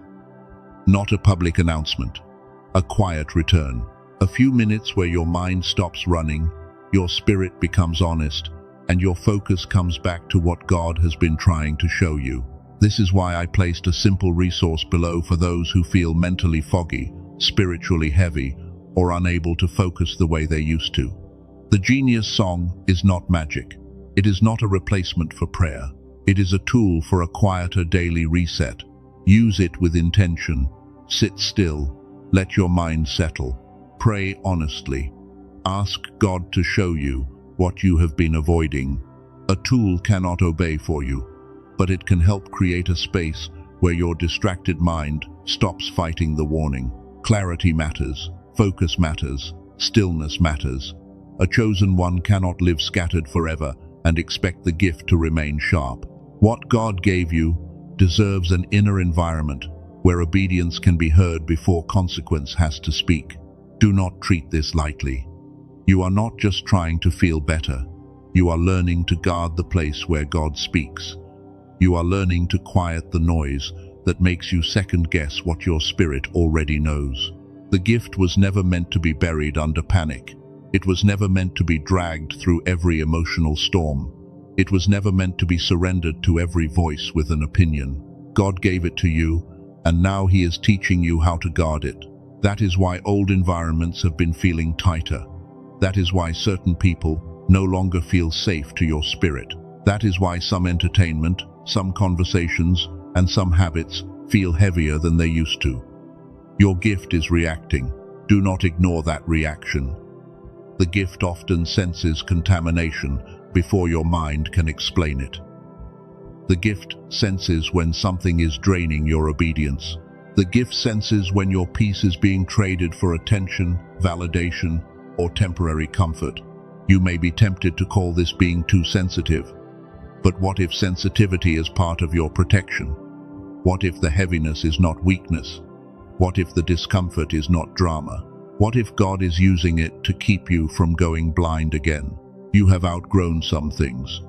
not a public announcement, a quiet return. A few minutes where your mind stops running, your spirit becomes honest, and your focus comes back to what God has been trying to show you. This is why I placed a simple resource below for those who feel mentally foggy, spiritually heavy, or unable to focus the way they used to. The Genius Song is not magic. It is not a replacement for prayer. It is a tool for a quieter daily reset. Use it with intention. Sit still. Let your mind settle. Pray honestly. Ask God to show you what you have been avoiding. A tool cannot obey for you, but it can help create a space where your distracted mind stops fighting the warning. Clarity matters, focus matters, stillness matters. A chosen one cannot live scattered forever and expect the gift to remain sharp. What God gave you deserves an inner environment where obedience can be heard before consequence has to speak. Do not treat this lightly. You are not just trying to feel better. You are learning to guard the place where God speaks. You are learning to quiet the noise that makes you second-guess what your spirit already knows. The gift was never meant to be buried under panic. It was never meant to be dragged through every emotional storm. It was never meant to be surrendered to every voice with an opinion. God gave it to you, and now He is teaching you how to guard it. That is why old environments have been feeling tighter. That is why certain people no longer feel safe to your spirit. That is why some entertainment, some conversations, and some habits feel heavier than they used to. Your gift is reacting. Do not ignore that reaction. The gift often senses contamination before your mind can explain it. The gift senses when something is draining your obedience. The gift senses when your peace is being traded for attention, validation, or temporary comfort. You may be tempted to call this being too sensitive. But what if sensitivity is part of your protection? What if the heaviness is not weakness? What if the discomfort is not drama? What if God is using it to keep you from going blind again? You have outgrown some things.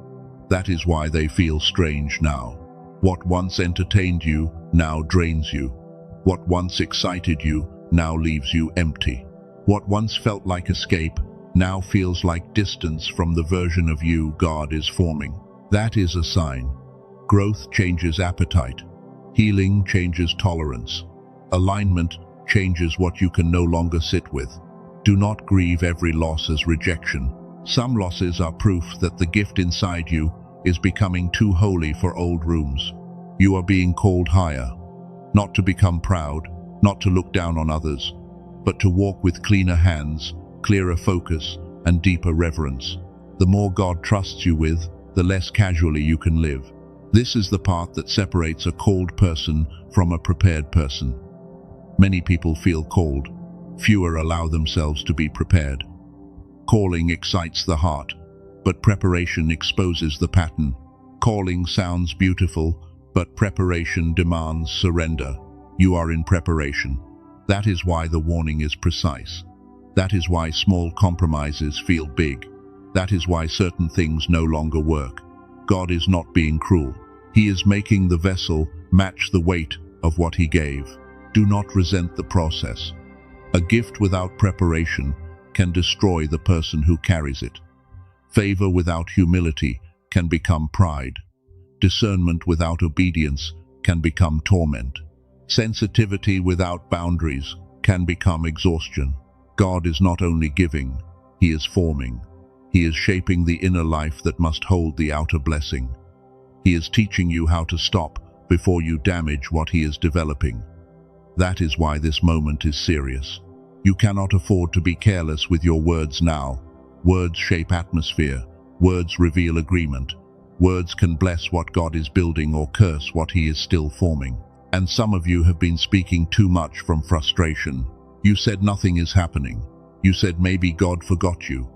That is why they feel strange now. What once entertained you now drains you. What once excited you now leaves you empty. What once felt like escape now feels like distance from the version of you God is forming. That is a sign. Growth changes appetite. Healing changes tolerance. Alignment changes what you can no longer sit with. Do not grieve every loss as rejection. Some losses are proof that the gift inside you is becoming too holy for old rooms. You are being called higher, not to become proud, not to look down on others, but to walk with cleaner hands, clearer focus, and deeper reverence. The more God trusts you with, the less casually you can live. This is the part that separates a called person from a prepared person. Many people feel called. Fewer allow themselves to be prepared. Calling excites the heart, but preparation exposes the pattern. Calling sounds beautiful, but preparation demands surrender. You are in preparation. That is why the warning is precise. That is why small compromises feel big. That is why certain things no longer work. God is not being cruel. He is making the vessel match the weight of what He gave. Do not resent the process. A gift without preparation can destroy the person who carries it. Favor without humility can become pride. Discernment without obedience can become torment. Sensitivity without boundaries can become exhaustion. God is not only giving, He is forming. He is shaping the inner life that must hold the outer blessing. He is teaching you how to stop before you damage what He is developing. That is why this moment is serious. You cannot afford to be careless with your words now. Words shape atmosphere. Words reveal agreement. Words can bless what God is building or curse what He is still forming. And some of you have been speaking too much from frustration. You said nothing is happening. You said maybe God forgot you.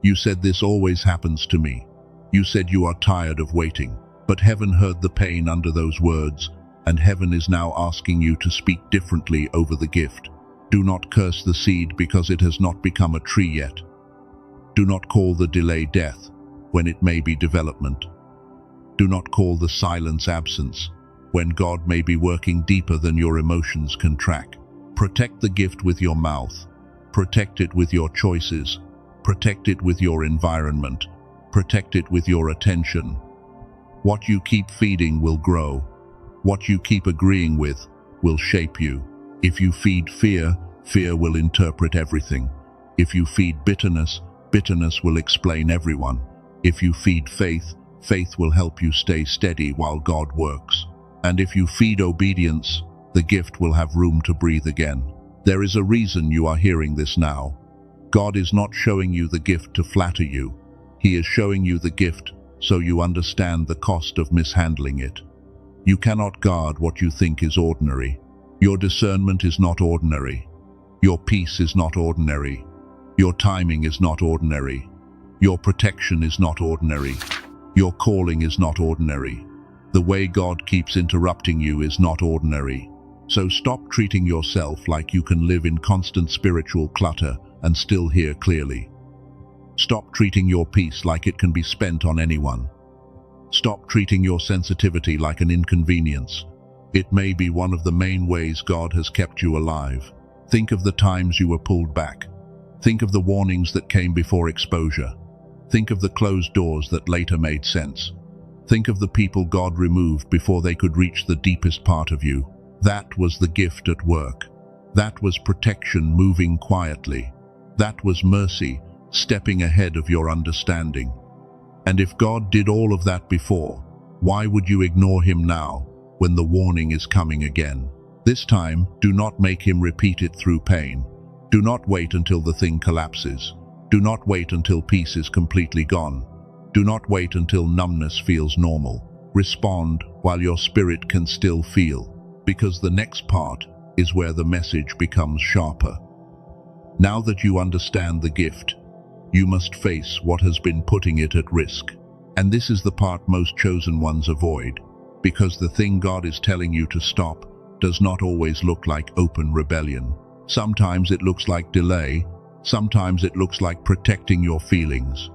You said this always happens to me. You said you are tired of waiting. But heaven heard the pain under those words, and heaven is now asking you to speak differently over the gift. Do not curse the seed because it has not become a tree yet. Do not call the delay death when it may be development. Do not call the silence absence when God may be working deeper than your emotions can track. Protect the gift with your mouth. Protect it with your choices. Protect it with your environment. Protect it with your attention. What you keep feeding will grow. What you keep agreeing with will shape you. If you feed fear, fear will interpret everything. If you feed bitterness, bitterness will explain everyone. If you feed faith, faith will help you stay steady while God works. And if you feed obedience, the gift will have room to breathe again. There is a reason you are hearing this now. God is not showing you the gift to flatter you. He is showing you the gift so you understand the cost of mishandling it. You cannot guard what you think is ordinary. Your discernment is not ordinary. Your peace is not ordinary. Your timing is not ordinary. Your protection is not ordinary. Your calling is not ordinary. The way God keeps interrupting you is not ordinary. So stop treating yourself like you can live in constant spiritual clutter and still hear clearly. Stop treating your peace like it can be spent on anyone. Stop treating your sensitivity like an inconvenience. It may be one of the main ways God has kept you alive. Think of the times you were pulled back. Think of the warnings that came before exposure. Think of the closed doors that later made sense. Think of the people God removed before they could reach the deepest part of you. That was the gift at work. That was protection moving quietly. That was mercy stepping ahead of your understanding. And if God did all of that before, why would you ignore Him now when the warning is coming again? This time, do not make Him repeat it through pain. Do not wait until the thing collapses. Do not wait until peace is completely gone. Do not wait until numbness feels normal. Respond while your spirit can still feel, because the next part is where the message becomes sharper. Now that you understand the gift, you must face what has been putting it at risk. And this is the part most chosen ones avoid, because the thing God is telling you to stop does not always look like open rebellion. Sometimes it looks like delay. Sometimes it looks like protecting your feelings.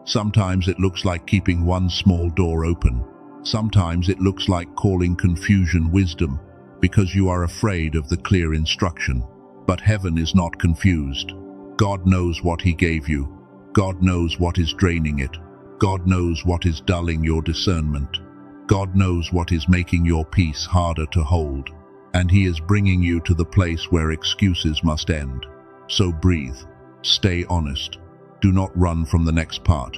Sometimes it looks like keeping one small door open. Sometimes it looks like calling confusion wisdom, because you are afraid of the clear instruction. But heaven is not confused. God knows what He gave you. God knows what is draining it. God knows what is dulling your discernment. God knows what is making your peace harder to hold. And He is bringing you to the place where excuses must end. So breathe. Stay honest. Do not run from the next part.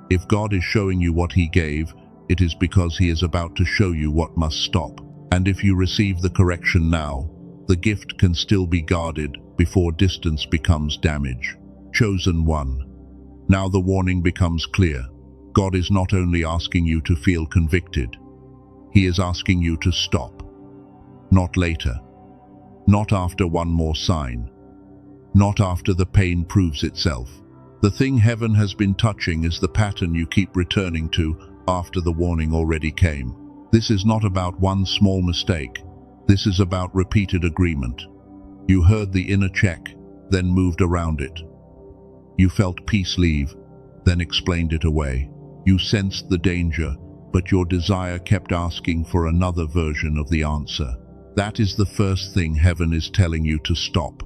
If God is showing you what He gave, it is because He is about to show you what must stop. And if you receive the correction now, the gift can still be guarded before distance becomes damage. Chosen one. Now the warning becomes clear. God is not only asking you to feel convicted, He is asking you to stop. Not later. Not after one more sign. Not after the pain proves itself. The thing heaven has been touching is the pattern you keep returning to after the warning already came. This is not about one small mistake. This is about repeated agreement. You heard the inner check, then moved around it. You felt peace leave, then explained it away. You sensed the danger, but your desire kept asking for another version of the answer. That is the first thing heaven is telling you to stop.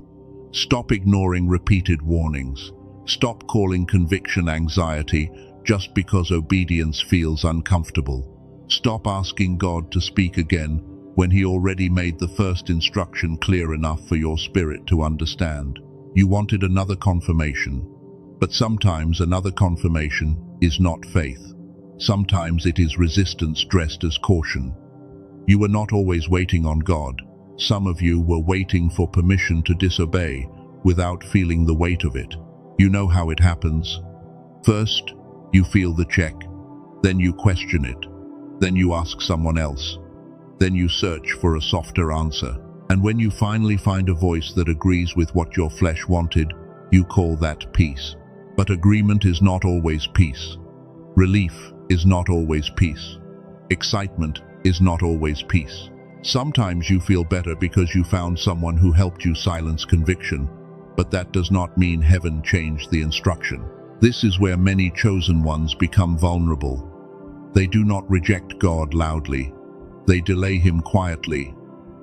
Stop ignoring repeated warnings. Stop calling conviction anxiety just because obedience feels uncomfortable. Stop asking God to speak again when He already made the first instruction clear enough for your spirit to understand. You wanted another confirmation, but sometimes another confirmation is not faith. Sometimes it is resistance dressed as caution. You were not always waiting on God. Some of you were waiting for permission to disobey without feeling the weight of it. You know how it happens. First, you feel the check. Then you question it. Then you ask someone else. Then you search for a softer answer. And when you finally find a voice that agrees with what your flesh wanted, you call that peace. But agreement is not always peace. Relief is not always peace. Excitement is not always peace. Sometimes you feel better because you found someone who helped you silence conviction, but that does not mean heaven changed the instruction. This is where many chosen ones become vulnerable. They do not reject God loudly. They delay Him quietly.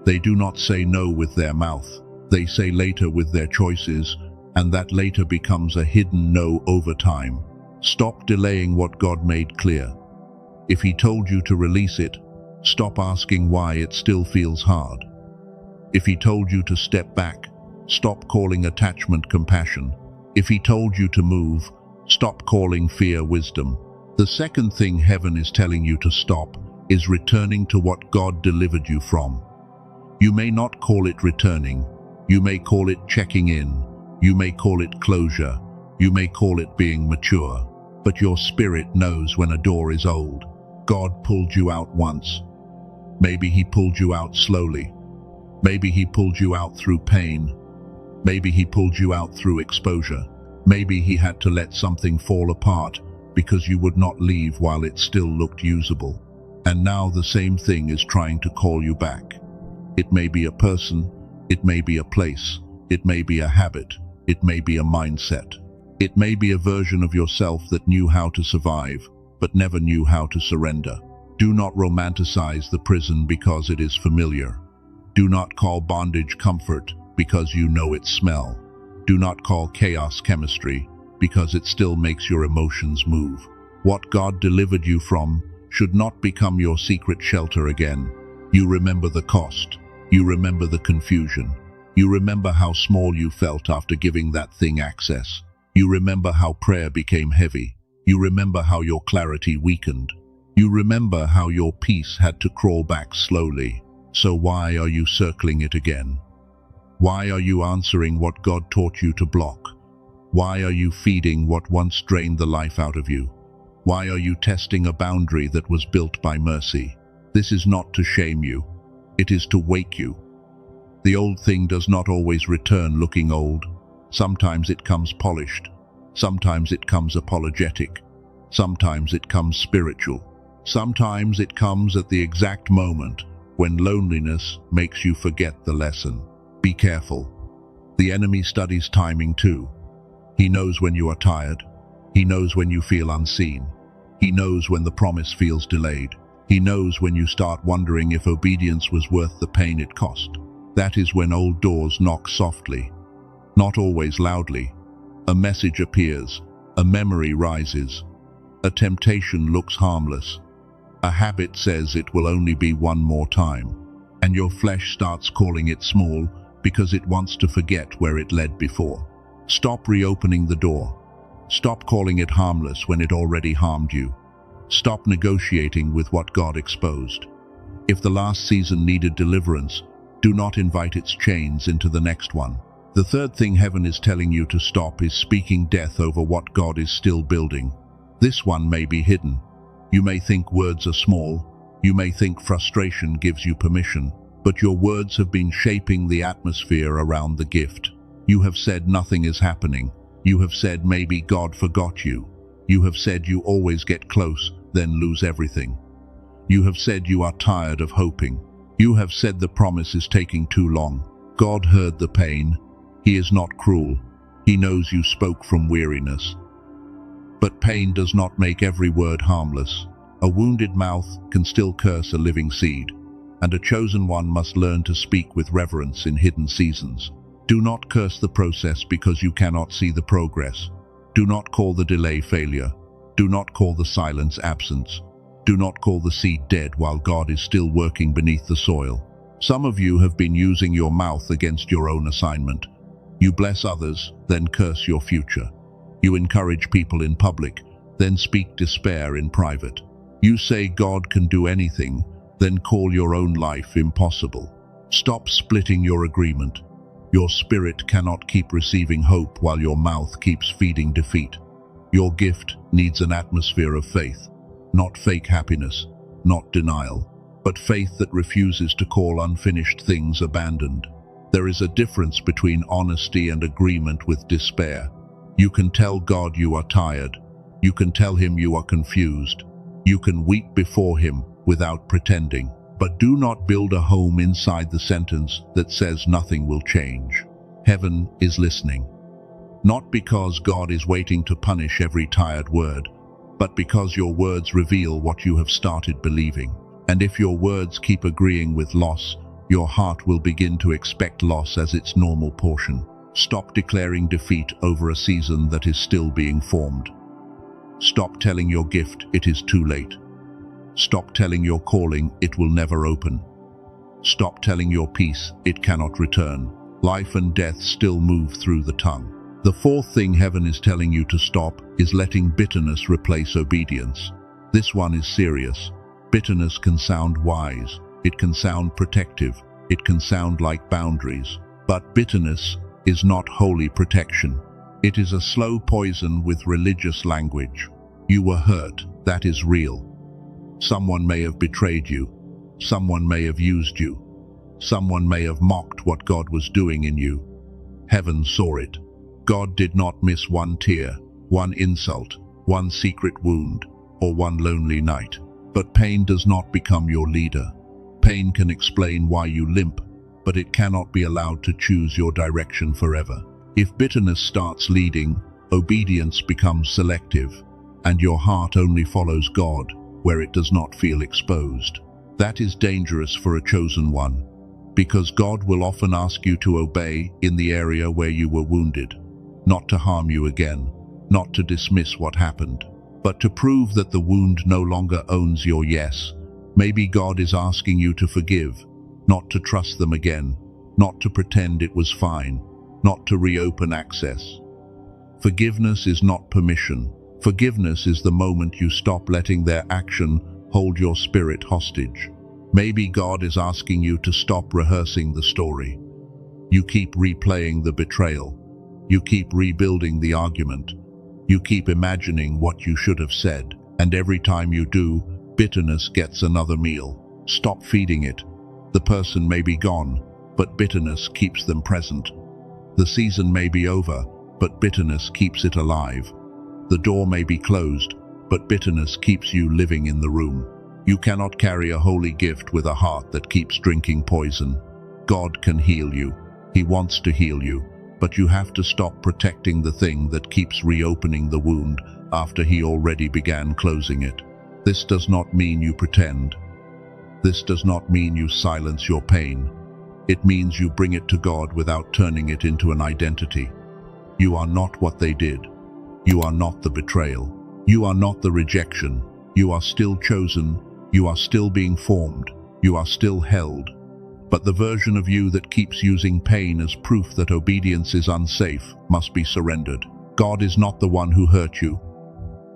They do not say no with their mouth. They say later with their choices, and that later becomes a hidden no over time. Stop delaying what God made clear. If He told you to release it, stop asking why it still feels hard. If He told you to step back, stop calling attachment compassion. If He told you to move, stop calling fear wisdom. The second thing heaven is telling you to stop is returning to what God delivered you from. You may not call it returning. You may call it checking in. You may call it closure. You may call it being mature. But your spirit knows when a door is old. God pulled you out once. Maybe He pulled you out slowly. Maybe He pulled you out through pain. Maybe He pulled you out through exposure. Maybe He had to let something fall apart because you would not leave while it still looked usable. And now the same thing is trying to call you back. It may be a person, it may be a place, it may be a habit, it may be a mindset. It may be a version of yourself that knew how to survive, but never knew how to surrender. Do not romanticize the prison because it is familiar. Do not call bondage comfort because you know its smell. Do not call chaos chemistry because it still makes your emotions move. What God delivered you from should not become your secret shelter again. You remember the cost. You remember the confusion. You remember how small you felt after giving that thing access. You remember how prayer became heavy. You remember how your clarity weakened. You remember how your peace had to crawl back slowly. So why are you circling it again? Why are you answering what God taught you to block? Why are you feeding what once drained the life out of you? Why are you testing a boundary that was built by mercy? This is not to shame you. It is to wake you. The old thing does not always return looking old. Sometimes it comes polished. Sometimes it comes apologetic. Sometimes it comes spiritual. Sometimes it comes at the exact moment when loneliness makes you forget the lesson. Be careful. The enemy studies timing too. He knows when you are tired. He knows when you feel unseen. He knows when the promise feels delayed. He knows when you start wondering if obedience was worth the pain it cost. That is when old doors knock softly, not always loudly. A message appears, a memory rises, a temptation looks harmless, a habit says it will only be one more time, and your flesh starts calling it small because it wants to forget where it led before. Stop reopening the door. Stop calling it harmless when it already harmed you. Stop negotiating with what God exposed. If the last season needed deliverance, do not invite its chains into the next one. The third thing heaven is telling you to stop is speaking death over what God is still building. This one may be hidden. You may think words are small. You may think frustration gives you permission. But your words have been shaping the atmosphere around the gift. You have said nothing is happening. You have said maybe God forgot you. You have said you always get close, then lose everything. You have said you are tired of hoping. You have said the promise is taking too long. God heard the pain. He is not cruel. He knows you spoke from weariness. But pain does not make every word harmless. A wounded mouth can still curse a living seed, and a chosen one must learn to speak with reverence in hidden seasons. Do not curse the process because you cannot see the progress. Do not call the delay failure. Do not call the silence absence. Do not call the seed dead while God is still working beneath the soil. Some of you have been using your mouth against your own assignment. You bless others, then curse your future. You encourage people in public, then speak despair in private. You say God can do anything, then call your own life impossible. Stop splitting your agreement. Your spirit cannot keep receiving hope while your mouth keeps feeding defeat. Your gift needs an atmosphere of faith, not fake happiness, not denial, but faith that refuses to call unfinished things abandoned. There is a difference between honesty and agreement with despair. You can tell God you are tired. You can tell him you are confused. You can weep before him without pretending. But do not build a home inside the sentence that says nothing will change. Heaven is listening. Not because God is waiting to punish every tired word, but because your words reveal what you have started believing. And if your words keep agreeing with loss, your heart will begin to expect loss as its normal portion. Stop declaring defeat over a season that is still being formed. Stop telling your gift it is too late. Stop telling your calling it will never open. Stop telling your peace it cannot return. Life and death still move through the tongue. The fourth thing heaven is telling you to stop is letting bitterness replace obedience. This one is serious. Bitterness can sound wise. It can sound protective. It can sound like boundaries. But bitterness is not holy protection. It is a slow poison with religious language. You were hurt. That is real. Someone may have betrayed you. Someone may have used you. Someone may have mocked what God was doing in you. Heaven saw it. God did not miss one tear, one insult, one secret wound, or one lonely night. But pain does not become your leader. Pain can explain why you limp, but it cannot be allowed to choose your direction forever. If bitterness starts leading, obedience becomes selective, and your heart only follows God where it does not feel exposed. That is dangerous for a chosen one, because God will often ask you to obey in the area where you were wounded, not to harm you again, not to dismiss what happened, but to prove that the wound no longer owns your yes. Maybe God is asking you to forgive, not to trust them again, not to pretend it was fine, not to reopen access. Forgiveness is not permission. Forgiveness is the moment you stop letting their action hold your spirit hostage. Maybe God is asking you to stop rehearsing the story. You keep replaying the betrayal. You keep rebuilding the argument. You keep imagining what you should have said, and every time you do, bitterness gets another meal. Stop feeding it. The person may be gone, but bitterness keeps them present. The season may be over, but bitterness keeps it alive. The door may be closed, but bitterness keeps you living in the room. You cannot carry a holy gift with a heart that keeps drinking poison. God can heal you. He wants to heal you, but you have to stop protecting the thing that keeps reopening the wound after he already began closing it. This does not mean you pretend. This does not mean you silence your pain. It means you bring it to God without turning it into an identity. You are not what they did. You are not the betrayal. You are not the rejection. You are still chosen. You are still being formed. You are still held. But the version of you that keeps using pain as proof that obedience is unsafe must be surrendered. God is not the one who hurt you,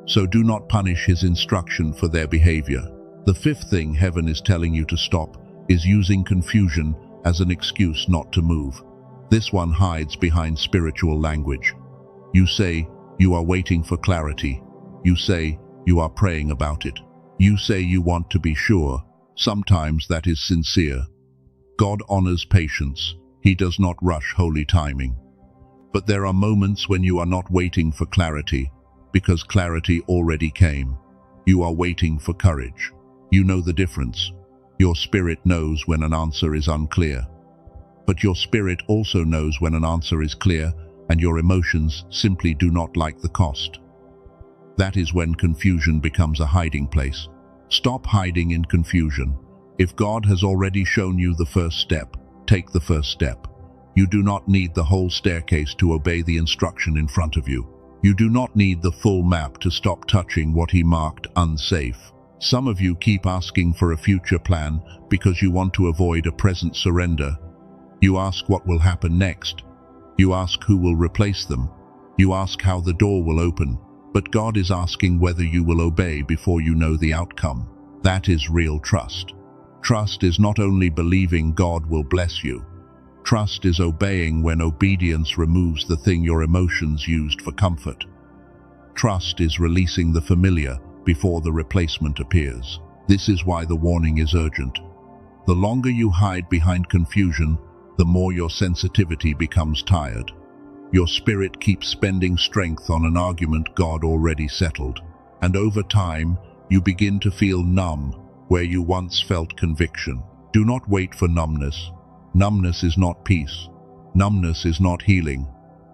so do not punish his instruction for their behavior. The fifth thing heaven is telling you to stop is using confusion as an excuse not to move. This one hides behind spiritual language. You say you are waiting for clarity. You say you are praying about it. You say you want to be sure. Sometimes that is sincere. God honors patience. He does not rush holy timing. But there are moments when you are not waiting for clarity, because clarity already came. You are waiting for courage. You know the difference. Your spirit knows when an answer is unclear. But your spirit also knows when an answer is clear, and your emotions simply do not like the cost. That is when confusion becomes a hiding place. Stop hiding in confusion. If God has already shown you the first step, take the first step. You do not need the whole staircase to obey the instruction in front of you. You do not need the full map to stop touching what he marked unsafe. Some of you keep asking for a future plan because you want to avoid a present surrender. You ask what will happen next. You ask who will replace them. You ask how the door will open. But God is asking whether you will obey before you know the outcome. That is real trust. Trust is not only believing God will bless you. Trust is obeying when obedience removes the thing your emotions used for comfort. Trust is releasing the familiar before the replacement appears. This is why the warning is urgent. The longer you hide behind confusion, the more your sensitivity becomes tired. Your spirit keeps spending strength on an argument God already settled. And over time, you begin to feel numb where you once felt conviction. Do not wait for numbness. Numbness is not peace. Numbness is not healing.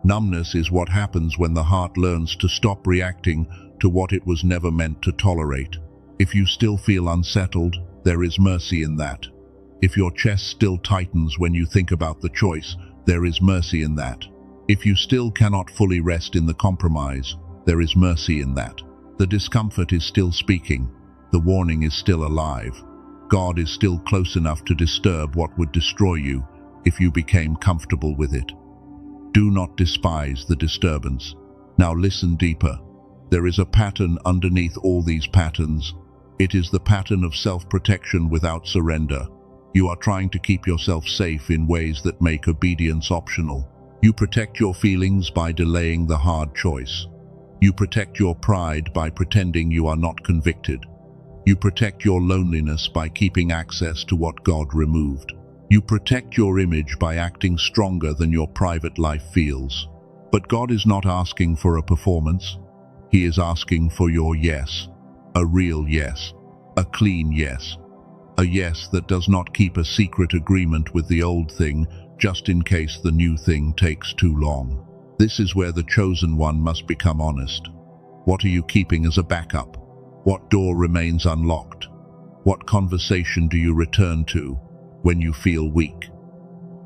Numbness is what happens when the heart learns to stop reacting to what it was never meant to tolerate. If you still feel unsettled, there is mercy in that. If your chest still tightens when you think about the choice, there is mercy in that. If you still cannot fully rest in the compromise, there is mercy in that. The discomfort is still speaking. The warning is still alive. God is still close enough to disturb what would destroy you if you became comfortable with it. Do not despise the disturbance. Now listen deeper. There is a pattern underneath all these patterns. It is the pattern of self-protection without surrender. You are trying to keep yourself safe in ways that make obedience optional. You protect your feelings by delaying the hard choice. You protect your pride by pretending you are not convicted. You protect your loneliness by keeping access to what God removed. You protect your image by acting stronger than your private life feels. But God is not asking for a performance. He is asking for your yes. A real yes. A clean yes. A yes that does not keep a secret agreement with the old thing just in case the new thing takes too long. This is where the chosen one must become honest. What are you keeping as a backup? What door remains unlocked? What conversation do you return to when you feel weak?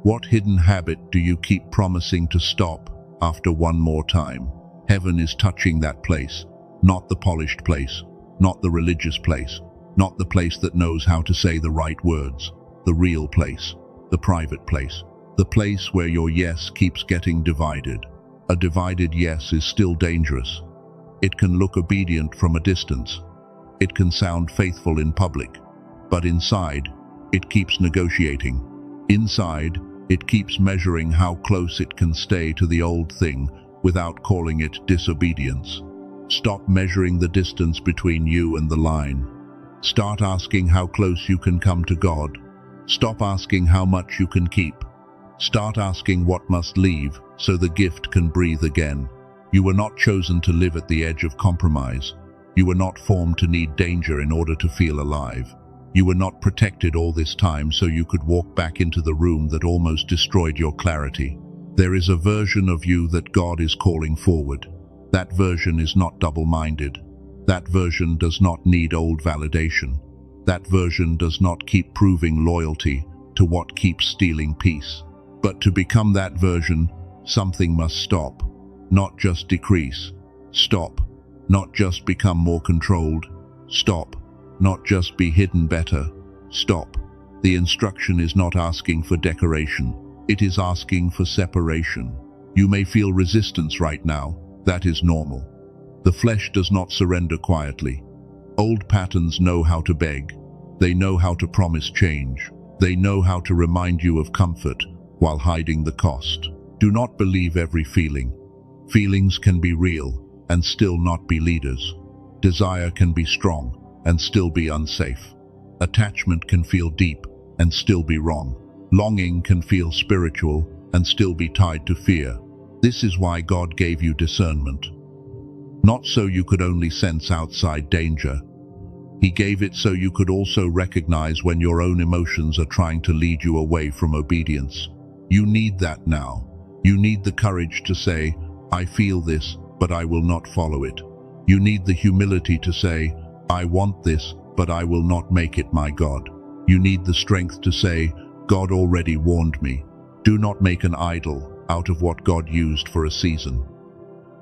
What hidden habit do you keep promising to stop after one more time? Heaven is touching that place, not the polished place, not the religious place, not the place that knows how to say the right words, the real place, the private place, the place where your yes keeps getting divided. A divided yes is still dangerous. It can look obedient from a distance. It can sound faithful in public, but inside, it keeps negotiating. Inside, it keeps measuring how close it can stay to the old thing without calling it disobedience. Stop measuring the distance between you and the line. Start asking how close you can come to God. Stop asking how much you can keep. Start asking what must leave so the gift can breathe again. You were not chosen to live at the edge of compromise. You were not formed to need danger in order to feel alive. You were not protected all this time so you could walk back into the room that almost destroyed your clarity. There is a version of you that God is calling forward. That version is not double-minded. That version does not need old validation. That version does not keep proving loyalty to what keeps stealing peace. But to become that version, something must stop, not just decrease. Stop. Not just become more controlled. Stop. Not just be hidden better. Stop. The instruction is not asking for decoration. It is asking for separation. You may feel resistance right now. That is normal. The flesh does not surrender quietly. Old patterns know how to beg. They know how to promise change. They know how to remind you of comfort while hiding the cost. Do not believe every feeling. Feelings can be real and still not be leaders. Desire can be strong and still be unsafe. Attachment can feel deep and still be wrong. Longing can feel spiritual and still be tied to fear. This is why God gave you discernment. Not so you could only sense outside danger. He gave it so you could also recognize when your own emotions are trying to lead you away from obedience. You need that now. You need the courage to say, I feel this, but I will not follow it. You need the humility to say, I want this, but I will not make it my God. You need the strength to say, God already warned me. Do not make an idol out of what God used for a season.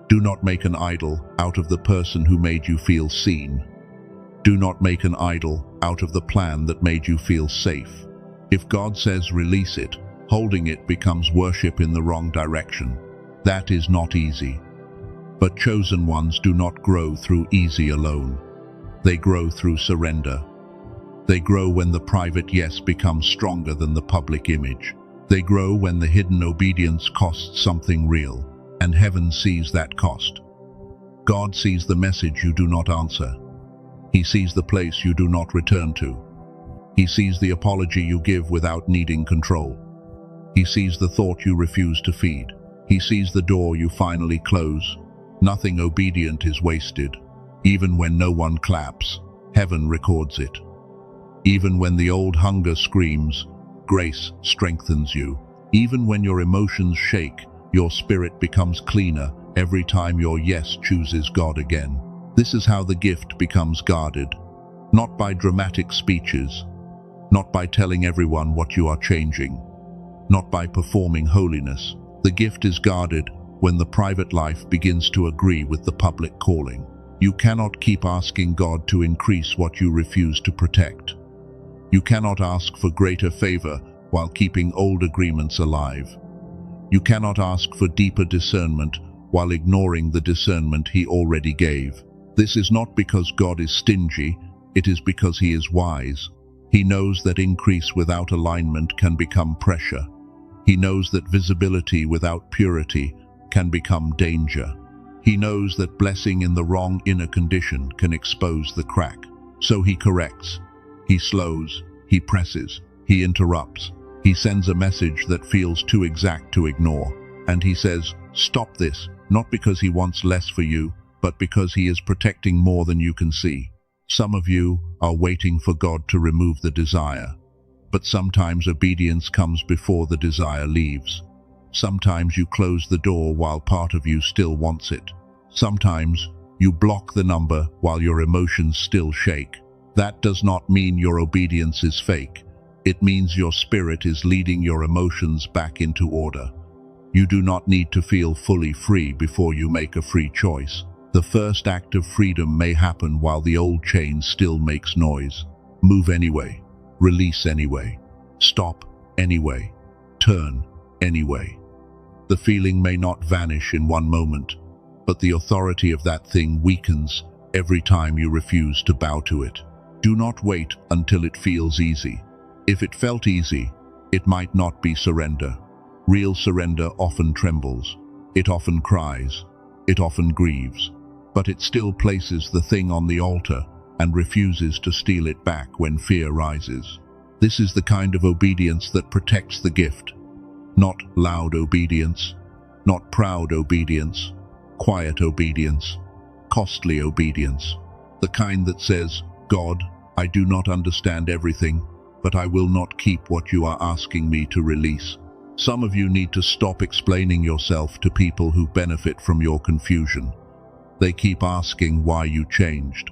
Do not make an idol out of the person who made you feel seen. Do not make an idol out of the plan that made you feel safe. If God says release it, holding it becomes worship in the wrong direction. That is not easy. But chosen ones do not grow through easy alone. They grow through surrender. They grow when the private yes becomes stronger than the public image. They grow when the hidden obedience costs something real, and heaven sees that cost. God sees the message you do not answer. He sees the place you do not return to. He sees the apology you give without needing control. He sees the thought you refuse to feed. He sees the door you finally close. Nothing obedient is wasted. Even when no one claps, heaven records it. Even when the old hunger screams, grace strengthens you. Even when your emotions shake, your spirit becomes cleaner every time your yes chooses God again. This is how the gift becomes guarded. Not by dramatic speeches, not by telling everyone what you are changing, not by performing holiness. The gift is guarded when the private life begins to agree with the public calling. You cannot keep asking God to increase what you refuse to protect. You cannot ask for greater favor while keeping old agreements alive. You cannot ask for deeper discernment while ignoring the discernment He already gave. This is not because God is stingy, it is because He is wise. He knows that increase without alignment can become pressure. He knows that visibility without purity can become danger. He knows that blessing in the wrong inner condition can expose the crack. So He corrects. He slows. He presses. He interrupts. He sends a message that feels too exact to ignore. And He says, stop this, not because He wants less for you, but because He is protecting more than you can see. Some of you are waiting for God to remove the desire. But sometimes obedience comes before the desire leaves. Sometimes you close the door while part of you still wants it. Sometimes you block the number while your emotions still shake. That does not mean your obedience is fake. It means your spirit is leading your emotions back into order. You do not need to feel fully free before you make a free choice. The first act of freedom may happen while the old chain still makes noise. Move anyway. Release anyway. Stop anyway. Turn anyway. The feeling may not vanish in one moment, but the authority of that thing weakens every time you refuse to bow to it. Do not wait until it feels easy. If it felt easy, it might not be surrender. Real surrender often trembles. It often cries. It often grieves. But it still places the thing on the altar and refuses to steal it back when fear rises. This is the kind of obedience that protects the gift. Not loud obedience, not proud obedience, quiet obedience, costly obedience. The kind that says, God, I do not understand everything, but I will not keep what you are asking me to release. Some of you need to stop explaining yourself to people who benefit from your confusion. They keep asking why you changed.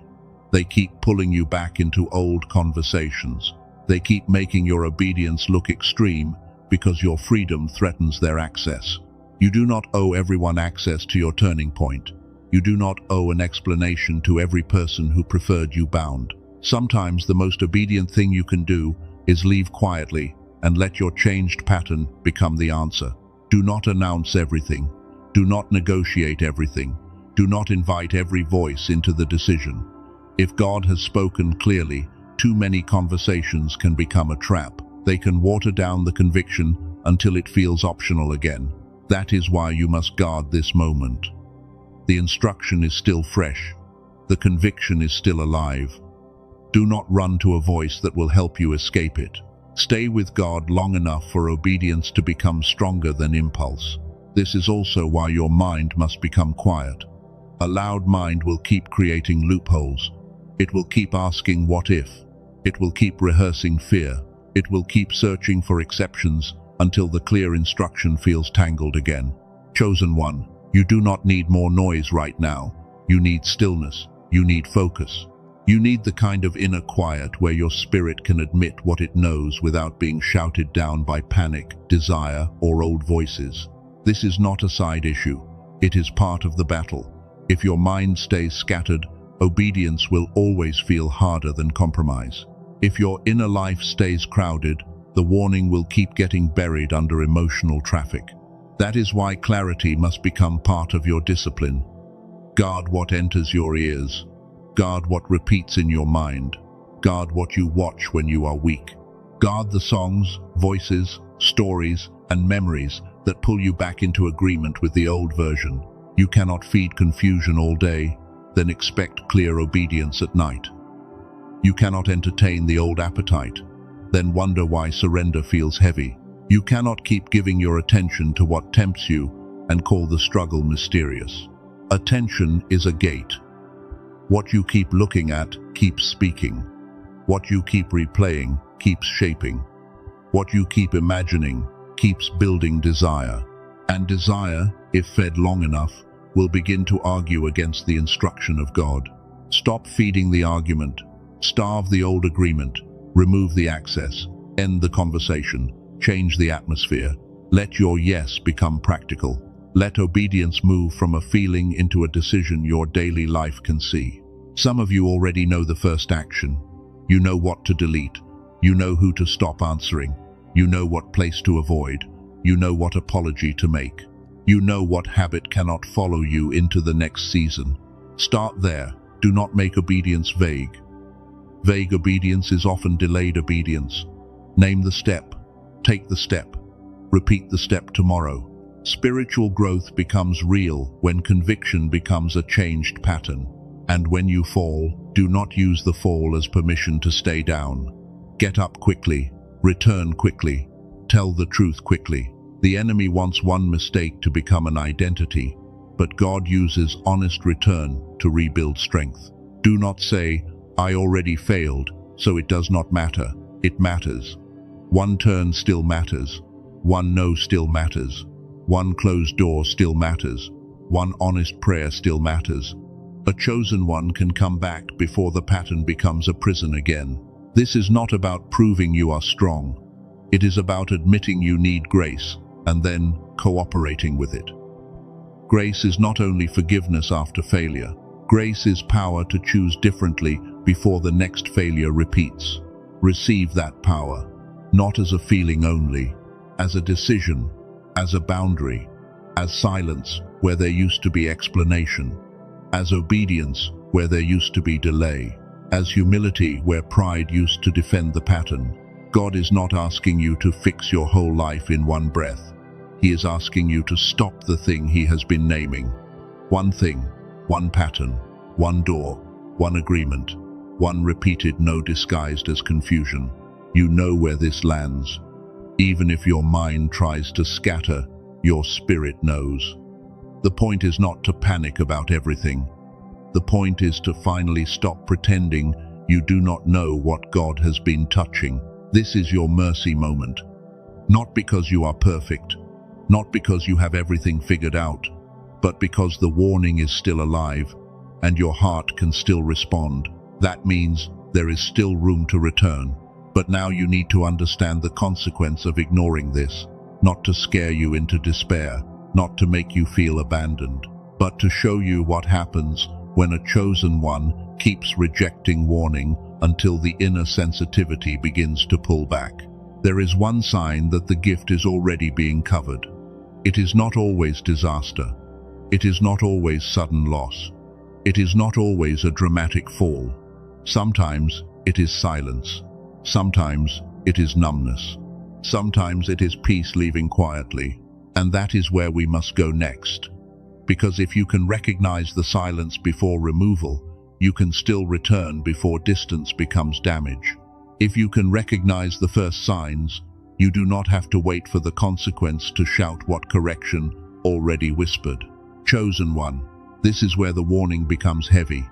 They keep pulling you back into old conversations. They keep making your obedience look extreme because your freedom threatens their access. You do not owe everyone access to your turning point. You do not owe an explanation to every person who preferred you bound. Sometimes the most obedient thing you can do is leave quietly and let your changed pattern become the answer. Do not announce everything. Do not negotiate everything. Do not invite every voice into the decision. If God has spoken clearly, too many conversations can become a trap. They can water down the conviction until it feels optional again. That is why you must guard this moment. The instruction is still fresh. The conviction is still alive. Do not run to a voice that will help you escape it. Stay with God long enough for obedience to become stronger than impulse. This is also why your mind must become quiet. A loud mind will keep creating loopholes. It will keep asking what if. It will keep rehearsing fear. It will keep searching for exceptions until the clear instruction feels tangled again. Chosen one, you do not need more noise right now. You need stillness. You need focus. You need the kind of inner quiet where your spirit can admit what it knows without being shouted down by panic, desire, or old voices. This is not a side issue. It is part of the battle. If your mind stays scattered, obedience will always feel harder than compromise. If your inner life stays crowded, the warning will keep getting buried under emotional traffic. That is why clarity must become part of your discipline. Guard what enters your ears. Guard what repeats in your mind. Guard what you watch when you are weak. Guard the songs, voices, stories, and memories that pull you back into agreement with the old version. You cannot feed confusion all day, then expect clear obedience at night. You cannot entertain the old appetite, then wonder why surrender feels heavy. You cannot keep giving your attention to what tempts you and call the struggle mysterious. Attention is a gate. What you keep looking at keeps speaking. What you keep replaying keeps shaping. What you keep imagining keeps building desire. And desire, if fed long enough, will begin to argue against the instruction of God. Stop feeding the argument. Starve the old agreement. Remove the access. End the conversation. Change the atmosphere. Let your yes become practical. Let obedience move from a feeling into a decision your daily life can see. Some of you already know the first action. You know what to delete. You know who to stop answering. You know what place to avoid. You know what apology to make. You know what habit cannot follow you into the next season. Start there. Do not make obedience vague. Vague obedience is often delayed obedience. Name the step. Take the step. Repeat the step tomorrow. Spiritual growth becomes real when conviction becomes a changed pattern. And when you fall, do not use the fall as permission to stay down. Get up quickly. Return quickly. Tell the truth quickly. The enemy wants one mistake to become an identity, but God uses honest return to rebuild strength. Do not say, "I already failed, so it does not matter." It matters. One turn still matters. One no still matters. One closed door still matters. One honest prayer still matters. A chosen one can come back before the pattern becomes a prison again. This is not about proving you are strong. It is about admitting you need grace and then cooperating with it. Grace is not only forgiveness after failure. Grace is power to choose differently before the next failure repeats. Receive that power, not as a feeling only, as a decision, as a boundary, as silence where there used to be explanation, as obedience where there used to be delay, as humility where pride used to defend the pattern. God is not asking you to fix your whole life in one breath. He is asking you to stop the thing He has been naming. One thing, one pattern, one door, one agreement, one repeated no disguised as confusion. You know where this lands. Even if your mind tries to scatter, your spirit knows. The point is not to panic about everything. The point is to finally stop pretending you do not know what God has been touching. This is your mercy moment. Not because you are perfect, not because you have everything figured out, but because the warning is still alive and your heart can still respond. That means there is still room to return. But now you need to understand the consequence of ignoring this, not to scare you into despair, not to make you feel abandoned, but to show you what happens when a chosen one keeps rejecting warning until the inner sensitivity begins to pull back. There is one sign that the gift is already being covered. It is not always disaster. It is not always sudden loss. It is not always a dramatic fall. Sometimes it is silence. Sometimes it is numbness. Sometimes it is peace leaving quietly. And that is where we must go next. Because if you can recognize the silence before removal, you can still return before distance becomes damage. If you can recognize the first signs, you do not have to wait for the consequence to shout what correction already whispered. Chosen one, this is where the warning becomes heavy.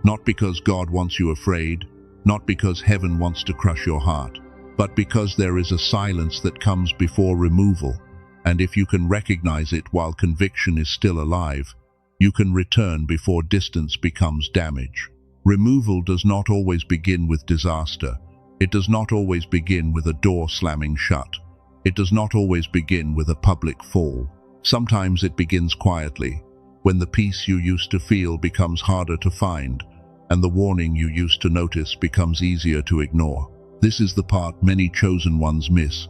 Not because God wants you afraid, not because heaven wants to crush your heart, but because there is a silence that comes before removal, and if you can recognize it while conviction is still alive, you can return before distance becomes damage. Removal does not always begin with disaster. It does not always begin with a door slamming shut. It does not always begin with a public fall. Sometimes it begins quietly, when the peace you used to feel becomes harder to find, and the warning you used to notice becomes easier to ignore. This is the part many chosen ones miss.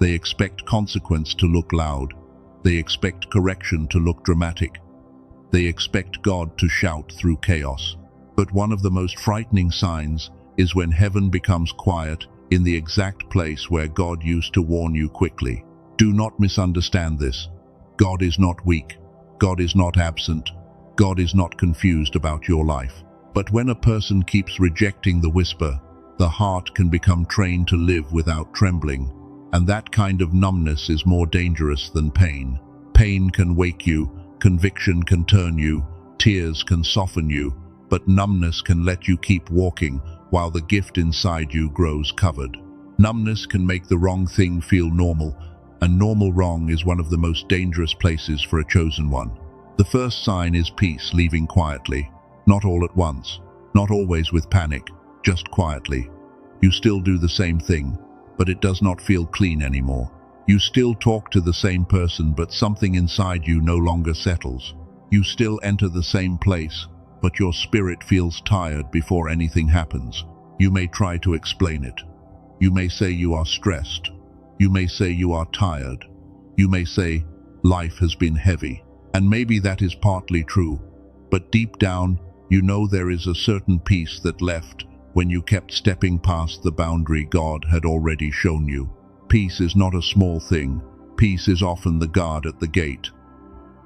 They expect consequence to look loud. They expect correction to look dramatic. They expect God to shout through chaos. But one of the most frightening signs is when heaven becomes quiet in the exact place where God used to warn you quickly. Do not misunderstand this. God is not weak. God is not absent. God is not confused about your life. But when a person keeps rejecting the whisper, the heart can become trained to live without trembling, and that kind of numbness is more dangerous than pain. Pain can wake you, conviction can turn you, tears can soften you, but numbness can let you keep walking while the gift inside you grows covered. Numbness can make the wrong thing feel normal, and normal wrong is one of the most dangerous places for a chosen one. The first sign is peace leaving quietly, not all at once, not always with panic, just quietly. You still do the same thing, but it does not feel clean anymore. You still talk to the same person, but something inside you no longer settles. You still enter the same place, but your spirit feels tired before anything happens. You may try to explain it. You may say you are stressed. You may say you are tired. You may say, life has been heavy. And maybe that is partly true, but deep down, you know there is a certain peace that left when you kept stepping past the boundary God had already shown you. Peace is not a small thing. Peace is often the guard at the gate.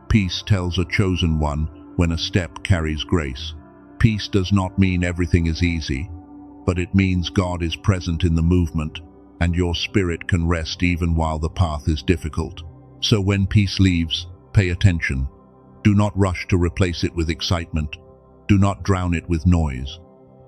Peace tells a chosen one when a step carries grace. Peace does not mean everything is easy, but it means God is present in the movement, and your spirit can rest even while the path is difficult. So when peace leaves, pay attention. Do not rush to replace it with excitement. Do not drown it with noise.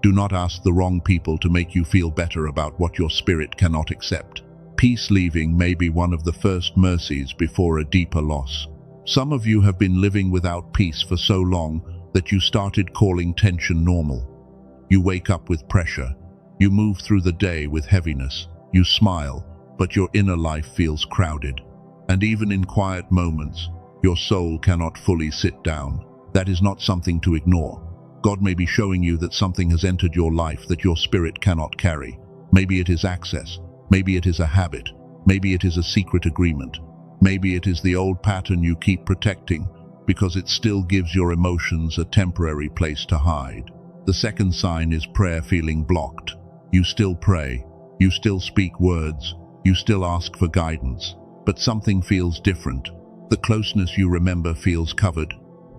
Do not ask the wrong people to make you feel better about what your spirit cannot accept. Peace leaving may be one of the first mercies before a deeper loss. Some of you have been living without peace for so long that you started calling tension normal. You wake up with pressure. You move through the day with heaviness. You smile, but your inner life feels crowded. And even in quiet moments, your soul cannot fully sit down. That is not something to ignore. God may be showing you that something has entered your life that your spirit cannot carry. Maybe it is access. Maybe it is a habit. Maybe it is a secret agreement. Maybe it is the old pattern you keep protecting because it still gives your emotions a temporary place to hide. The second sign is prayer feeling blocked. You still pray. You still speak words. You still ask for guidance. But something feels different. The closeness you remember feels covered.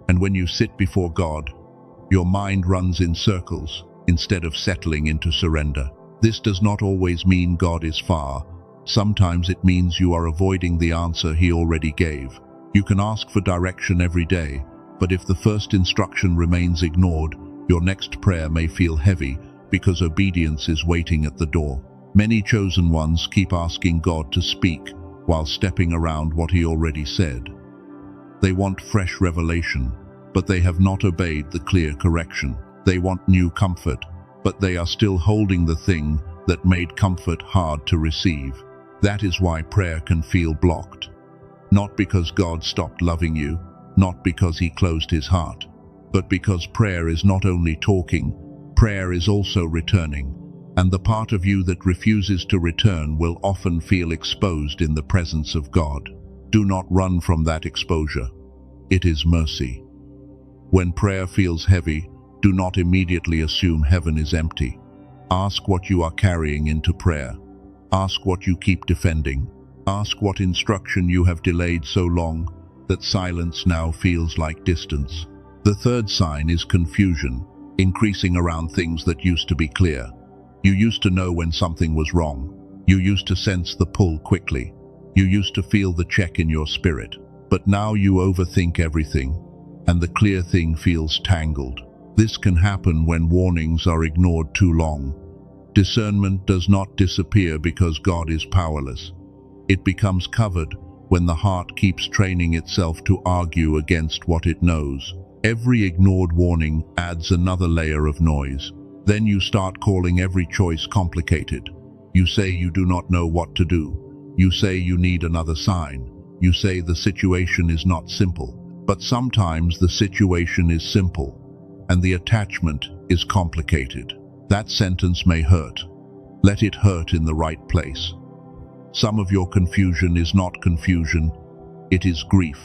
And when you sit before God, your mind runs in circles instead of settling into surrender. This does not always mean God is far. Sometimes it means you are avoiding the answer He already gave. You can ask for direction every day, but if the first instruction remains ignored, your next prayer may feel heavy because obedience is waiting at the door. Many chosen ones keep asking God to speak while stepping around what He already said. They want fresh revelation, but they have not obeyed the clear correction. They want new comfort, but they are still holding the thing that made comfort hard to receive. That is why prayer can feel blocked. Not because God stopped loving you, not because He closed His heart, but because prayer is not only talking, prayer is also returning. And the part of you that refuses to return will often feel exposed in the presence of God. Do not run from that exposure. It is mercy. When prayer feels heavy, do not immediately assume heaven is empty. Ask what you are carrying into prayer. Ask what you keep defending. Ask what instruction you have delayed so long that silence now feels like distance. The third sign is confusion, increasing around things that used to be clear. You used to know when something was wrong. You used to sense the pull quickly. You used to feel the check in your spirit. But now you overthink everything, and the clear thing feels tangled. This can happen when warnings are ignored too long. Discernment does not disappear because God is powerless. It becomes covered when the heart keeps training itself to argue against what it knows. Every ignored warning adds another layer of noise. Then you start calling every choice complicated. You say you do not know what to do. You say you need another sign. You say the situation is not simple. But sometimes the situation is simple, and the attachment is complicated. That sentence may hurt. Let it hurt in the right place. Some of your confusion is not confusion. It is grief.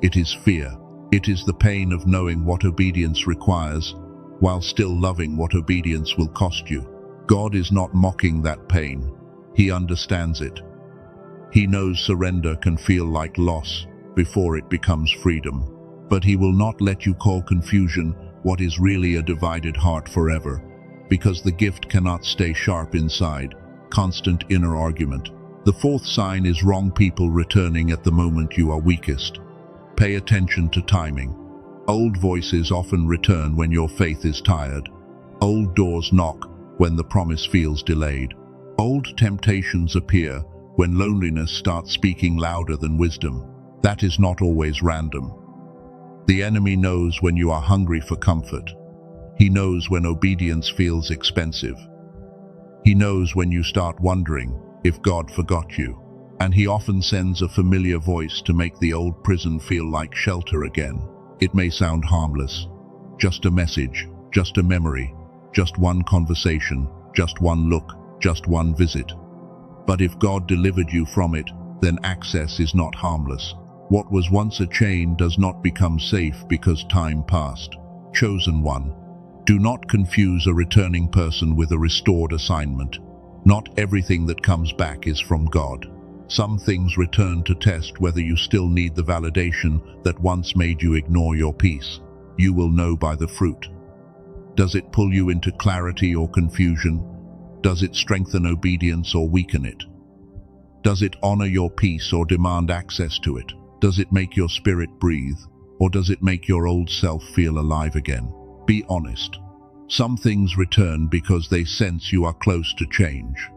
It is fear. It is the pain of knowing what obedience requires, while still loving what obedience will cost you. God is not mocking that pain. He understands it. He knows surrender can feel like loss before it becomes freedom. But He will not let you call confusion what is really a divided heart forever, because the gift cannot stay sharp inside. Constant inner argument. The fourth sign is wrong people returning at the moment you are weakest. Pay attention to timing. Old voices often return when your faith is tired. Old doors knock when the promise feels delayed. Old temptations appear when loneliness starts speaking louder than wisdom. That is not always random. The enemy knows when you are hungry for comfort. He knows when obedience feels expensive. He knows when you start wondering if God forgot you. And he often sends a familiar voice to make the old prison feel like shelter again. It may sound harmless. Just a message, just a memory, just one conversation, just one look, just one visit. But if God delivered you from it, then access is not harmless. What was once a chain does not become safe because time passed. Chosen one. Do not confuse a returning person with a restored assignment. Not everything that comes back is from God. Some things return to test whether you still need the validation that once made you ignore your peace. You will know by the fruit. Does it pull you into clarity or confusion? Does it strengthen obedience or weaken it? Does it honor your peace or demand access to it? Does it make your spirit breathe, or does it make your old self feel alive again? Be honest. Some things return because they sense you are close to change.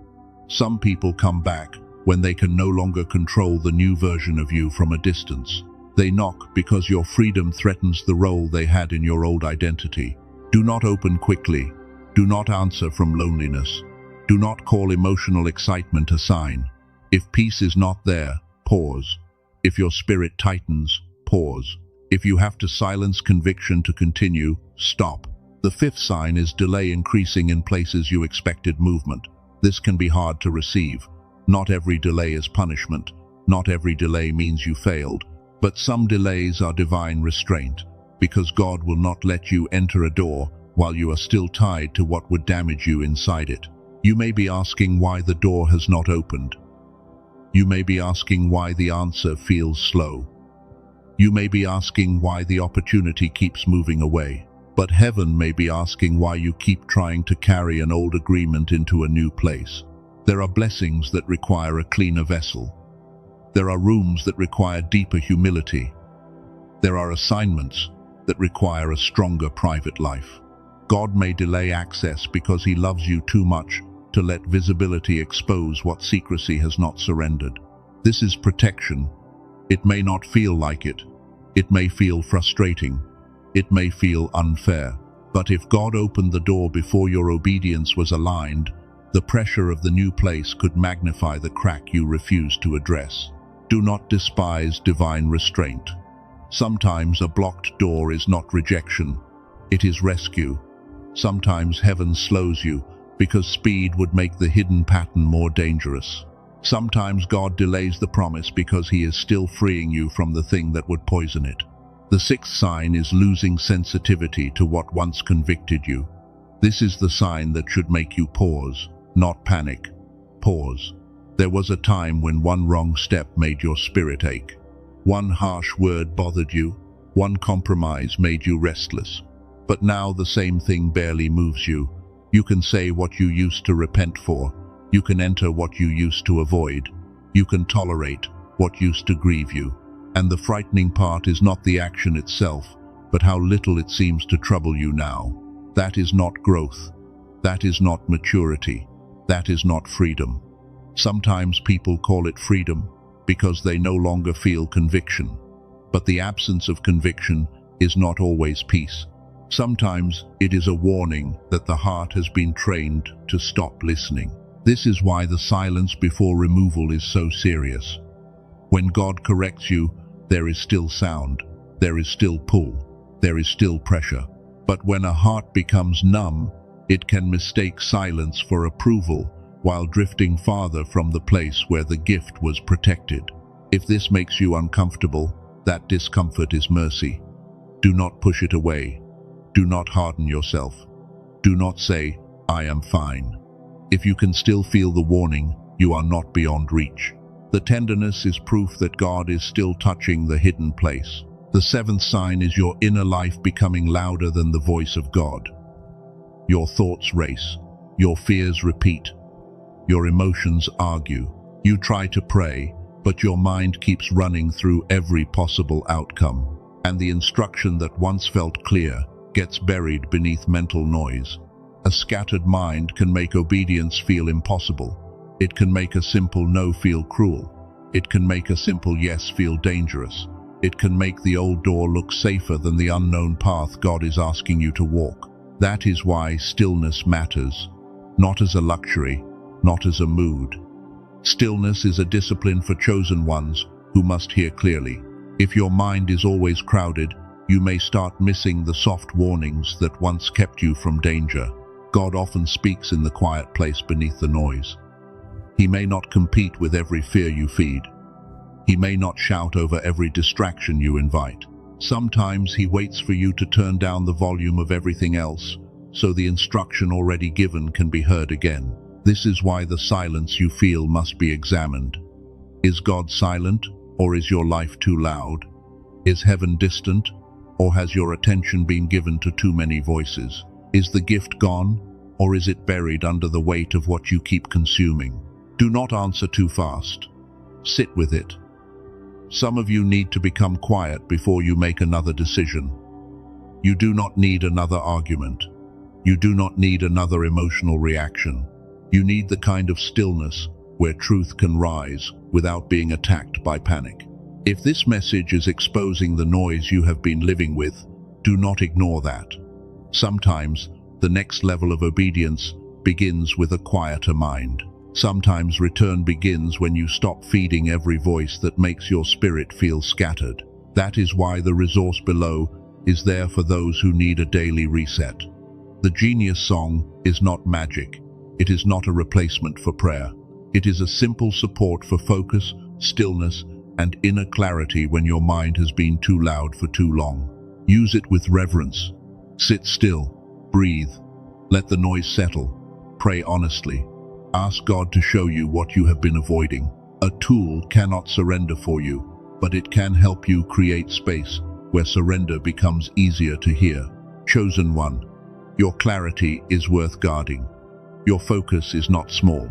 Some people come back when they can no longer control the new version of you from a distance. They knock because your freedom threatens the role they had in your old identity. Do not open quickly. Do not answer from loneliness. Do not call emotional excitement a sign. If peace is not there, pause. If your spirit tightens, pause. If you have to silence conviction to continue, stop. The fifth sign is delay increasing in places you expected movement. This can be hard to receive. Not every delay is punishment. Not every delay means you failed. But some delays are divine restraint, because God will not let you enter a door while you are still tied to what would damage you inside it. You may be asking why the door has not opened. You may be asking why the answer feels slow. You may be asking why the opportunity keeps moving away. But heaven may be asking why you keep trying to carry an old agreement into a new place. There are blessings that require a cleaner vessel. There are rooms that require deeper humility. There are assignments that require a stronger private life. God may delay access because He loves you too much to let visibility expose what secrecy has not surrendered. This is protection. It may not feel like it. It may feel frustrating. It may feel unfair. But if God opened the door before your obedience was aligned, the pressure of the new place could magnify the crack you refuse to address. Do not despise divine restraint. Sometimes a blocked door is not rejection. It is rescue. Sometimes heaven slows you because speed would make the hidden pattern more dangerous. Sometimes God delays the promise because He is still freeing you from the thing that would poison it. The sixth sign is losing sensitivity to what once convicted you. This is the sign that should make you pause, not panic. Pause. There was a time when one wrong step made your spirit ache. One harsh word bothered you. One compromise made you restless. But now the same thing barely moves you. You can say what you used to repent for. You can enter what you used to avoid. You can tolerate what used to grieve you. And the frightening part is not the action itself, but how little it seems to trouble you now. That is not growth. That is not maturity. That is not freedom. Sometimes people call it freedom because they no longer feel conviction. But the absence of conviction is not always peace. Sometimes it is a warning that the heart has been trained to stop listening. This is why the silence before removal is so serious. When God corrects you, there is still sound, there is still pull, there is still pressure. But when a heart becomes numb, it can mistake silence for approval while drifting farther from the place where the gift was protected. If this makes you uncomfortable, that discomfort is mercy. Do not push it away. Do not harden yourself. Do not say, "I am fine." If you can still feel the warning, you are not beyond reach. The tenderness is proof that God is still touching the hidden place. The seventh sign is your inner life becoming louder than the voice of God. Your thoughts race. Your fears repeat. Your emotions argue. You try to pray, but your mind keeps running through every possible outcome. And the instruction that once felt clear gets buried beneath mental noise. A scattered mind can make obedience feel impossible. It can make a simple no feel cruel. It can make a simple yes feel dangerous. It can make the old door look safer than the unknown path God is asking you to walk. That is why stillness matters, not as a luxury, not as a mood. Stillness is a discipline for chosen ones who must hear clearly. If your mind is always crowded, you may start missing the soft warnings that once kept you from danger. God often speaks in the quiet place beneath the noise. He may not compete with every fear you feed. He may not shout over every distraction you invite. Sometimes he waits for you to turn down the volume of everything else, so the instruction already given can be heard again. This is why the silence you feel must be examined. Is God silent, or is your life too loud? Is heaven distant, or has your attention been given to too many voices? Is the gift gone, or is it buried under the weight of what you keep consuming? Do not answer too fast. Sit with it. Some of you need to become quiet before you make another decision. You do not need another argument. You do not need another emotional reaction. You need the kind of stillness where truth can rise without being attacked by panic. If this message is exposing the noise you have been living with, do not ignore that. Sometimes the next level of obedience begins with a quieter mind. Sometimes return begins when you stop feeding every voice that makes your spirit feel scattered. That is why the resource below is there for those who need a daily reset. The Genius Song is not magic. It is not a replacement for prayer. It is a simple support for focus, stillness, and inner clarity when your mind has been too loud for too long. Use it with reverence. Sit still. Breathe. Let the noise settle. Pray honestly. Ask God to show you what you have been avoiding. A tool cannot surrender for you, but it can help you create space where surrender becomes easier to hear. Chosen one, your clarity is worth guarding. Your focus is not small.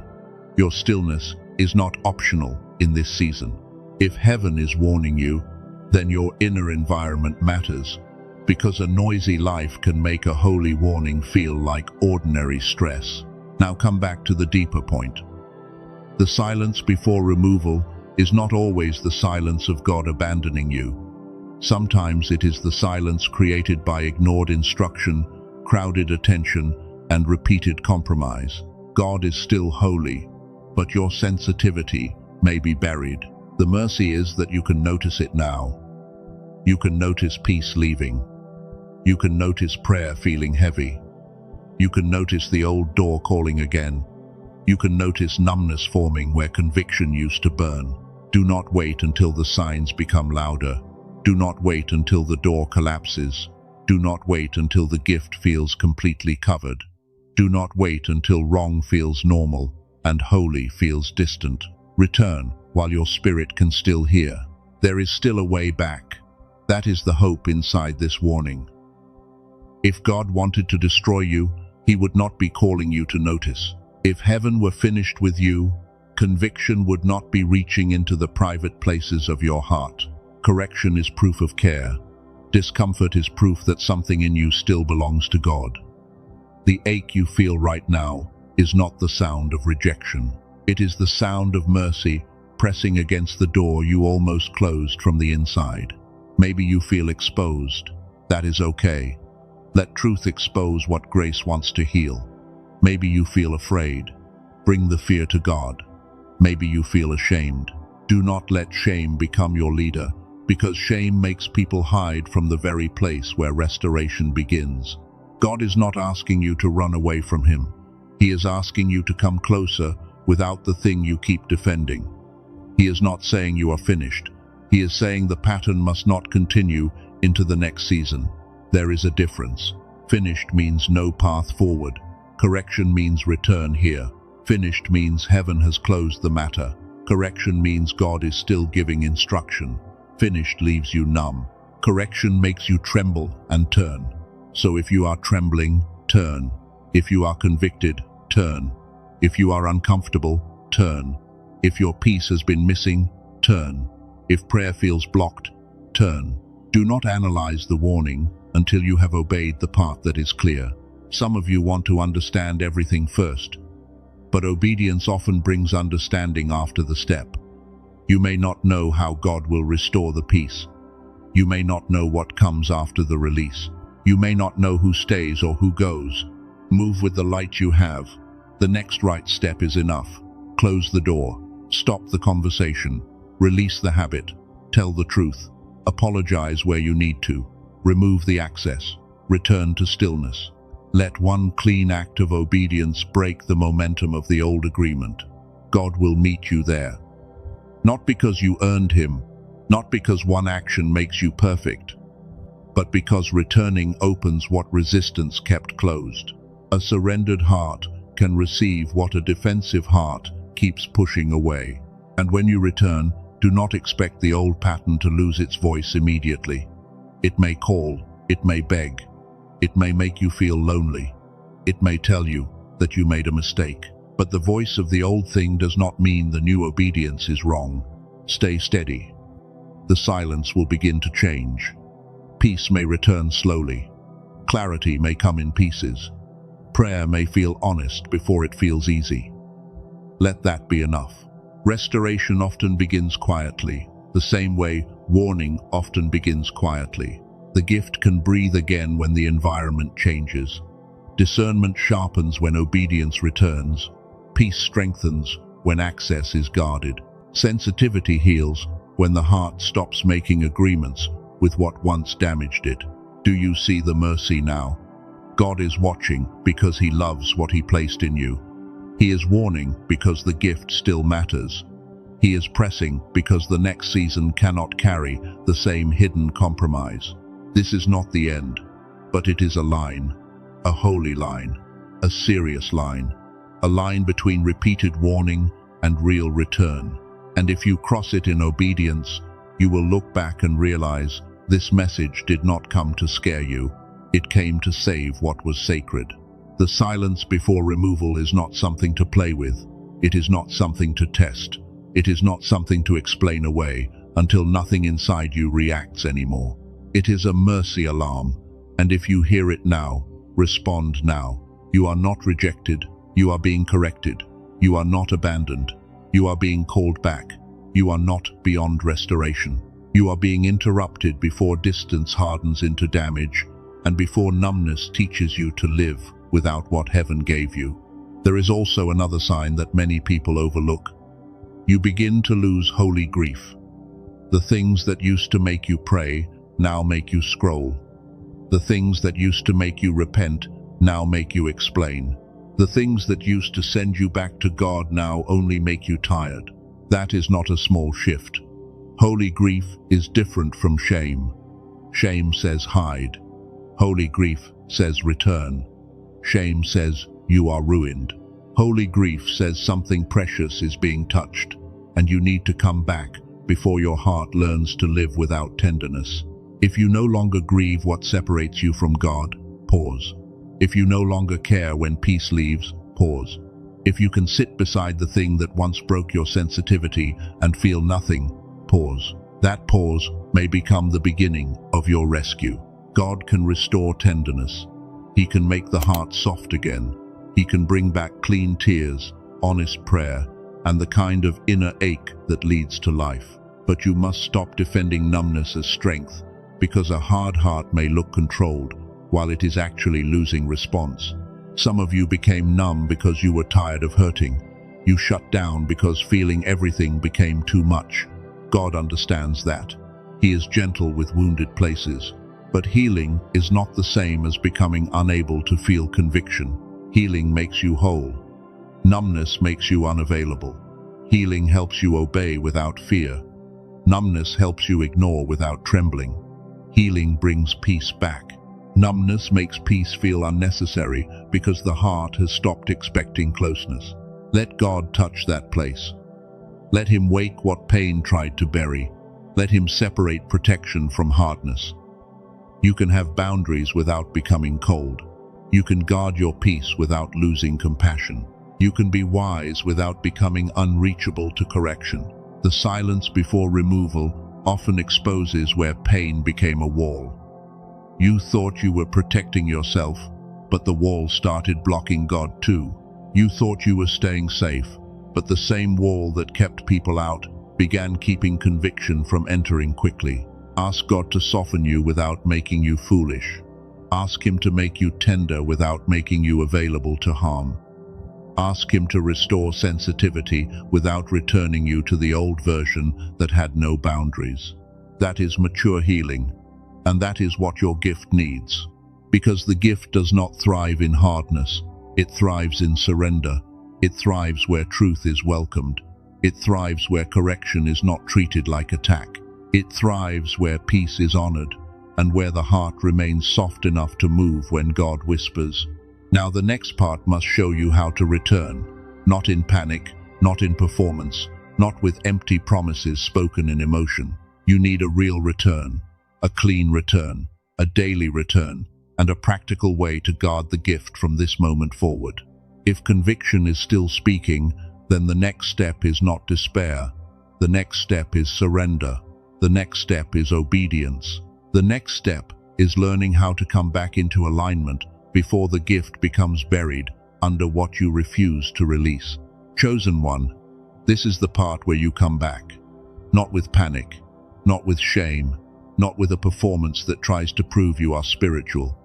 Your stillness is not optional in this season. If heaven is warning you, then your inner environment matters, because a noisy life can make a holy warning feel like ordinary stress. Now come back to the deeper point. The silence before removal is not always the silence of God abandoning you. Sometimes it is the silence created by ignored instruction, crowded attention, and repeated compromise. God is still holy, but your sensitivity may be buried. The mercy is that you can notice it now. You can notice peace leaving. You can notice prayer feeling heavy. You can notice the old door calling again. You can notice numbness forming where conviction used to burn. Do not wait until the signs become louder. Do not wait until the door collapses. Do not wait until the gift feels completely covered. Do not wait until wrong feels normal and holy feels distant. Return while your spirit can still hear. There is still a way back. That is the hope inside this warning. If God wanted to destroy you, He would not be calling you to notice. If heaven were finished with you, conviction would not be reaching into the private places of your heart. Correction is proof of care. Discomfort is proof that something in you still belongs to God. The ache you feel right now is not the sound of rejection. It is the sound of mercy pressing against the door you almost closed from the inside. Maybe you feel exposed. That is okay. Let truth expose what grace wants to heal. Maybe you feel afraid. Bring the fear to God. Maybe you feel ashamed. Do not let shame become your leader, because shame makes people hide from the very place where restoration begins. God is not asking you to run away from Him. He is asking you to come closer without the thing you keep defending. He is not saying you are finished. He is saying the pattern must not continue into the next season. There is a difference. Finished means no path forward. Correction means return here. Finished means heaven has closed the matter. Correction means God is still giving instruction. Finished leaves you numb. Correction makes you tremble and turn. So if you are trembling, turn. If you are convicted, turn. If you are uncomfortable, turn. If your peace has been missing, turn. If prayer feels blocked, turn. Do not analyze the warning until you have obeyed the path that is clear. Some of you want to understand everything first, but obedience often brings understanding after the step. You may not know how God will restore the peace. You may not know what comes after the release. You may not know who stays or who goes. Move with the light you have. The next right step is enough. Close the door. Stop the conversation. Release the habit. Tell the truth. Apologize where you need to. Remove the access. Return to stillness. Let one clean act of obedience break the momentum of the old agreement. God will meet you there. Not because you earned Him, not because one action makes you perfect, but because returning opens what resistance kept closed. A surrendered heart can receive what a defensive heart keeps pushing away. And when you return, do not expect the old pattern to lose its voice immediately. It may call, it may beg, it may make you feel lonely. It may tell you that you made a mistake. But the voice of the old thing does not mean the new obedience is wrong. Stay steady. The silence will begin to change. Peace may return slowly. Clarity may come in pieces. Prayer may feel honest before it feels easy. Let that be enough. Restoration often begins quietly, the same way warning often begins quietly. The gift can breathe again when the environment changes. Discernment sharpens when obedience returns. Peace strengthens when access is guarded. Sensitivity heals when the heart stops making agreements with what once damaged it. Do you see the mercy now? God is watching because He loves what He placed in you. He is warning because the gift still matters. He is pressing because the next season cannot carry the same hidden compromise. This is not the end, but it is a line, a holy line, a serious line, a line between repeated warning and real return. And if you cross it in obedience, you will look back and realize this message did not come to scare you. It came to save what was sacred. The silence before removal is not something to play with. It is not something to test. It is not something to explain away until nothing inside you reacts anymore. It is a mercy alarm, and if you hear it now, respond now. You are not rejected. You are being corrected. You are not abandoned. You are being called back. You are not beyond restoration. You are being interrupted before distance hardens into damage and before numbness teaches you to live without what heaven gave you. There is also another sign that many people overlook. You begin to lose holy grief. The things that used to make you pray now make you scroll. The things that used to make you repent now make you explain. The things that used to send you back to God now only make you tired. That is not a small shift. Holy grief is different from shame. Shame says hide. Holy grief says return. Shame says you are ruined. Holy grief says something precious is being touched, and you need to come back before your heart learns to live without tenderness. If you no longer grieve what separates you from God, pause. If you no longer care when peace leaves, pause. If you can sit beside the thing that once broke your sensitivity and feel nothing, pause. That pause may become the beginning of your rescue. God can restore tenderness. He can make the heart soft again. He can bring back clean tears, honest prayer, and the kind of inner ache that leads to life. But you must stop defending numbness as strength because a hard heart may look controlled while it is actually losing response. Some of you became numb because you were tired of hurting. You shut down because feeling everything became too much. God understands that. He is gentle with wounded places. But healing is not the same as becoming unable to feel conviction. Healing makes you whole. Numbness makes you unavailable. Healing helps you obey without fear. Numbness helps you ignore without trembling. Healing brings peace back. Numbness makes peace feel unnecessary because the heart has stopped expecting closeness. Let God touch that place. Let Him wake what pain tried to bury. Let Him separate protection from hardness. You can have boundaries without becoming cold. You can guard your peace without losing compassion. You can be wise without becoming unreachable to correction. The silence before removal often exposes where pain became a wall. You thought you were protecting yourself, but the wall started blocking God too. You thought you were staying safe, but the same wall that kept people out began keeping conviction from entering quickly. Ask God to soften you without making you foolish. Ask Him to make you tender without making you available to harm. Ask Him to restore sensitivity without returning you to the old version that had no boundaries. That is mature healing, and that is what your gift needs. Because the gift does not thrive in hardness, it thrives in surrender. It thrives where truth is welcomed. It thrives where correction is not treated like attack. It thrives where peace is honored, and where the heart remains soft enough to move when God whispers. Now the next part must show you how to return, not in panic, not in performance, not with empty promises spoken in emotion. You need a real return, a clean return, a daily return, and a practical way to guard the gift from this moment forward. If conviction is still speaking, then the next step is not despair. The next step is surrender. The next step is obedience. The next step is learning how to come back into alignment before the gift becomes buried under what you refuse to release. Chosen one, this is the part where you come back. Not with panic, not with shame, not with a performance that tries to prove you are spiritual.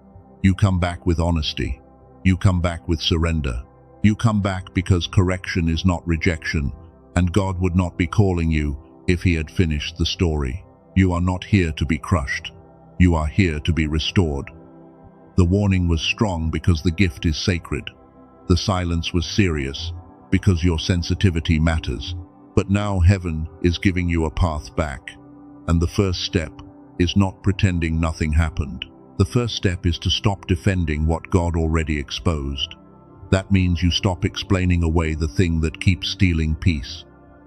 You come back with honesty. You come back with surrender. You come back because correction is not rejection, and God would not be calling you if He had finished the story. You are not here to be crushed. You are here to be restored. The warning was strong because the gift is sacred. The silence was serious because your sensitivity matters. But now heaven is giving you a path back. And the first step is not pretending nothing happened. The first step is to stop defending what God already exposed. That means you stop explaining away the thing that keeps stealing peace.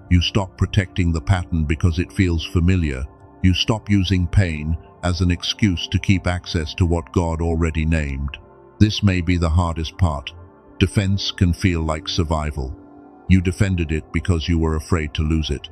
You stop protecting the pattern because it feels familiar. You stop using pain as an excuse to keep access to what God already named. This may be the hardest part. Defense can feel like survival. You defended it because you were afraid to lose it.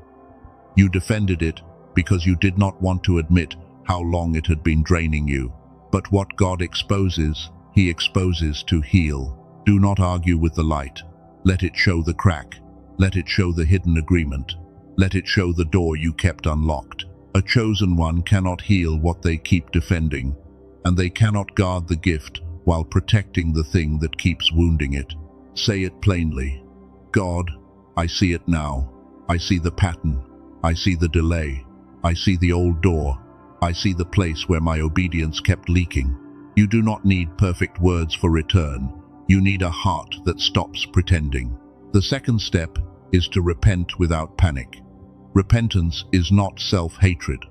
You defended it because you did not want to admit how long it had been draining you. But what God exposes, He exposes to heal. Do not argue with the light. Let it show the crack. Let it show the hidden agreement. Let it show the door you kept unlocked. A chosen one cannot heal what they keep defending, and they cannot guard the gift while protecting the thing that keeps wounding it. Say it plainly. God, I see it now. I see the pattern. I see the delay. I see the old door. I see the place where my obedience kept leaking. You do not need perfect words for return. You need a heart that stops pretending. The second step is to repent without panic. Repentance is not self-hatred.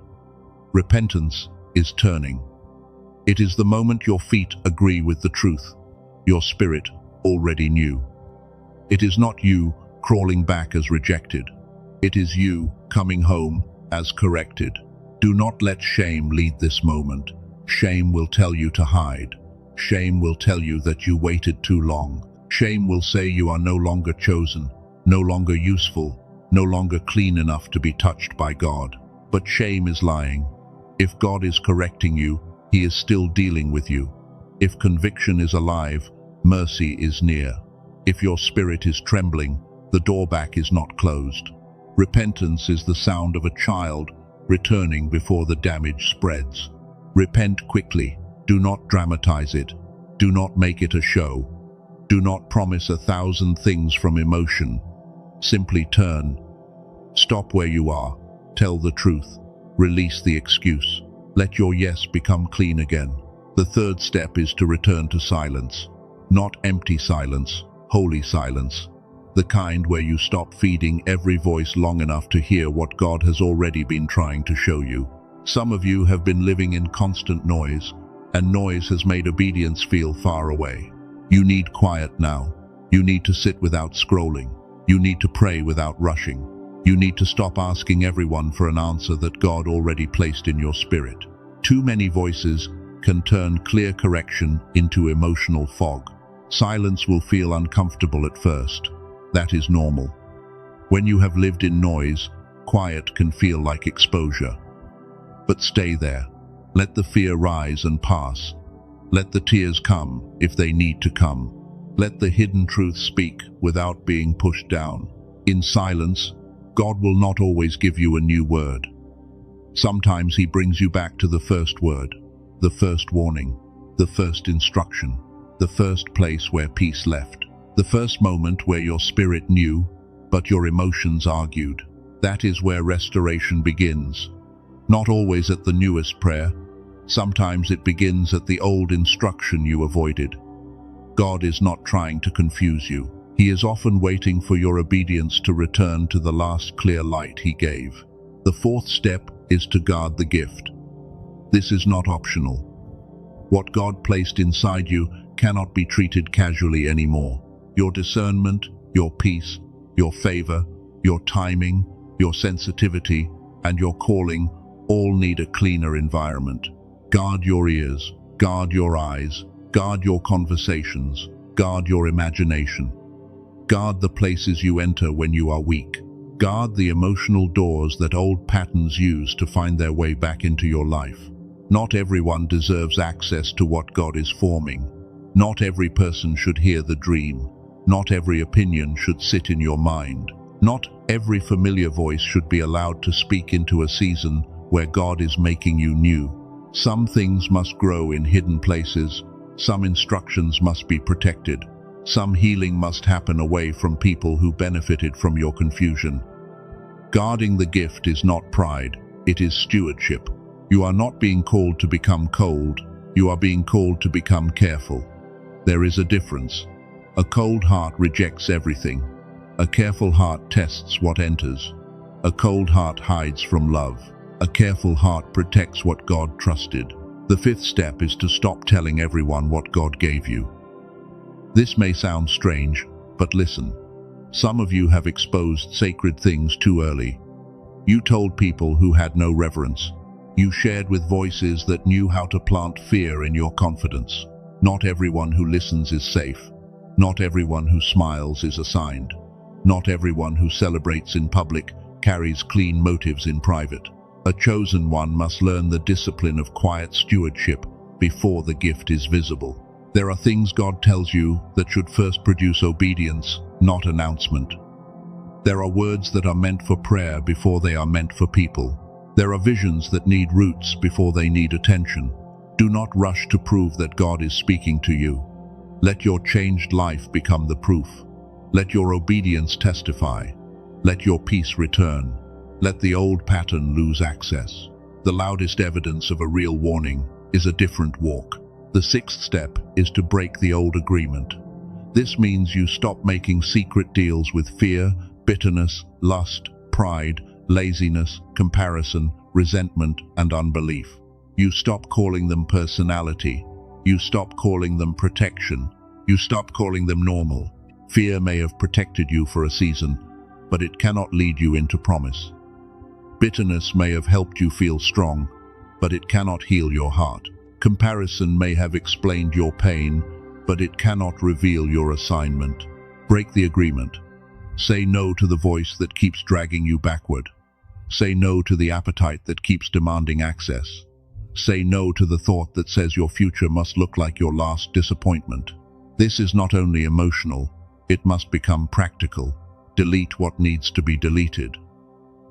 Repentance is turning. It is the moment your feet agree with the truth your spirit already knew. It is not you crawling back as rejected. It is you coming home as corrected. Do not let shame lead this moment. Shame will tell you to hide. Shame will tell you that you waited too long. Shame will say you are no longer chosen, no longer useful, no longer clean enough to be touched by God. But shame is lying. If God is correcting you, He is still dealing with you. If conviction is alive, mercy is near. If your spirit is trembling, the door back is not closed. Repentance is the sound of a child returning before the damage spreads. Repent quickly. Do not dramatize it. Do not make it a show. Do not promise 1,000 things from emotion. Simply turn. Stop where you are. Tell the truth. Release the excuse. Let your yes become clean again. The third step is to return to silence. Not empty silence, holy silence. The kind where you stop feeding every voice long enough to hear what God has already been trying to show you. Some of you have been living in constant noise, and noise has made obedience feel far away. You need quiet now. You need to sit without scrolling. You need to pray without rushing. You need to stop asking everyone for an answer that God already placed in your spirit. Too many voices can turn clear correction into emotional fog. Silence will feel uncomfortable at first. That is normal. When you have lived in noise, quiet can feel like exposure. But stay there. Let the fear rise and pass. Let the tears come if they need to come. Let the hidden truth speak without being pushed down. In silence, God will not always give you a new word. Sometimes He brings you back to the first word, the first warning, the first instruction, the first place where peace left, the first moment where your spirit knew, but your emotions argued. That is where restoration begins. Not always at the newest prayer. Sometimes it begins at the old instruction you avoided. God is not trying to confuse you. He is often waiting for your obedience to return to the last clear light He gave. The fourth step is to guard the gift. This is not optional. What God placed inside you cannot be treated casually anymore. Your discernment, your peace, your favor, your timing, your sensitivity, and your calling all need a cleaner environment. Guard your ears, guard your eyes, guard your conversations, guard your imagination. Guard the places you enter when you are weak. Guard the emotional doors that old patterns use to find their way back into your life. Not everyone deserves access to what God is forming. Not every person should hear the dream. Not every opinion should sit in your mind. Not every familiar voice should be allowed to speak into a season where God is making you new. Some things must grow in hidden places. Some instructions must be protected. Some healing must happen away from people who benefited from your confusion. Guarding the gift is not pride, it is stewardship. You are not being called to become cold, you are being called to become careful. There is a difference. A cold heart rejects everything. A careful heart tests what enters. A cold heart hides from love. A careful heart protects what God trusted. The fifth step is to stop telling everyone what God gave you. This may sound strange, but listen. Some of you have exposed sacred things too early. You told people who had no reverence. You shared with voices that knew how to plant fear in your confidence. Not everyone who listens is safe. Not everyone who smiles is assigned. Not everyone who celebrates in public carries clean motives in private. A chosen one must learn the discipline of quiet stewardship before the gift is visible. There are things God tells you that should first produce obedience, not announcement. There are words that are meant for prayer before they are meant for people. There are visions that need roots before they need attention. Do not rush to prove that God is speaking to you. Let your changed life become the proof. Let your obedience testify. Let your peace return. Let the old pattern lose access. The loudest evidence of a real warning is a different walk. The sixth step is to break the old agreement. This means you stop making secret deals with fear, bitterness, lust, pride, laziness, comparison, resentment, and unbelief. You stop calling them personality. You stop calling them protection. You stop calling them normal. Fear may have protected you for a season, but it cannot lead you into promise. Bitterness may have helped you feel strong, but it cannot heal your heart. Comparison may have explained your pain, but it cannot reveal your assignment. Break the agreement. Say no to the voice that keeps dragging you backward. Say no to the appetite that keeps demanding access. Say no to the thought that says your future must look like your last disappointment. This is not only emotional, it must become practical. Delete what needs to be deleted.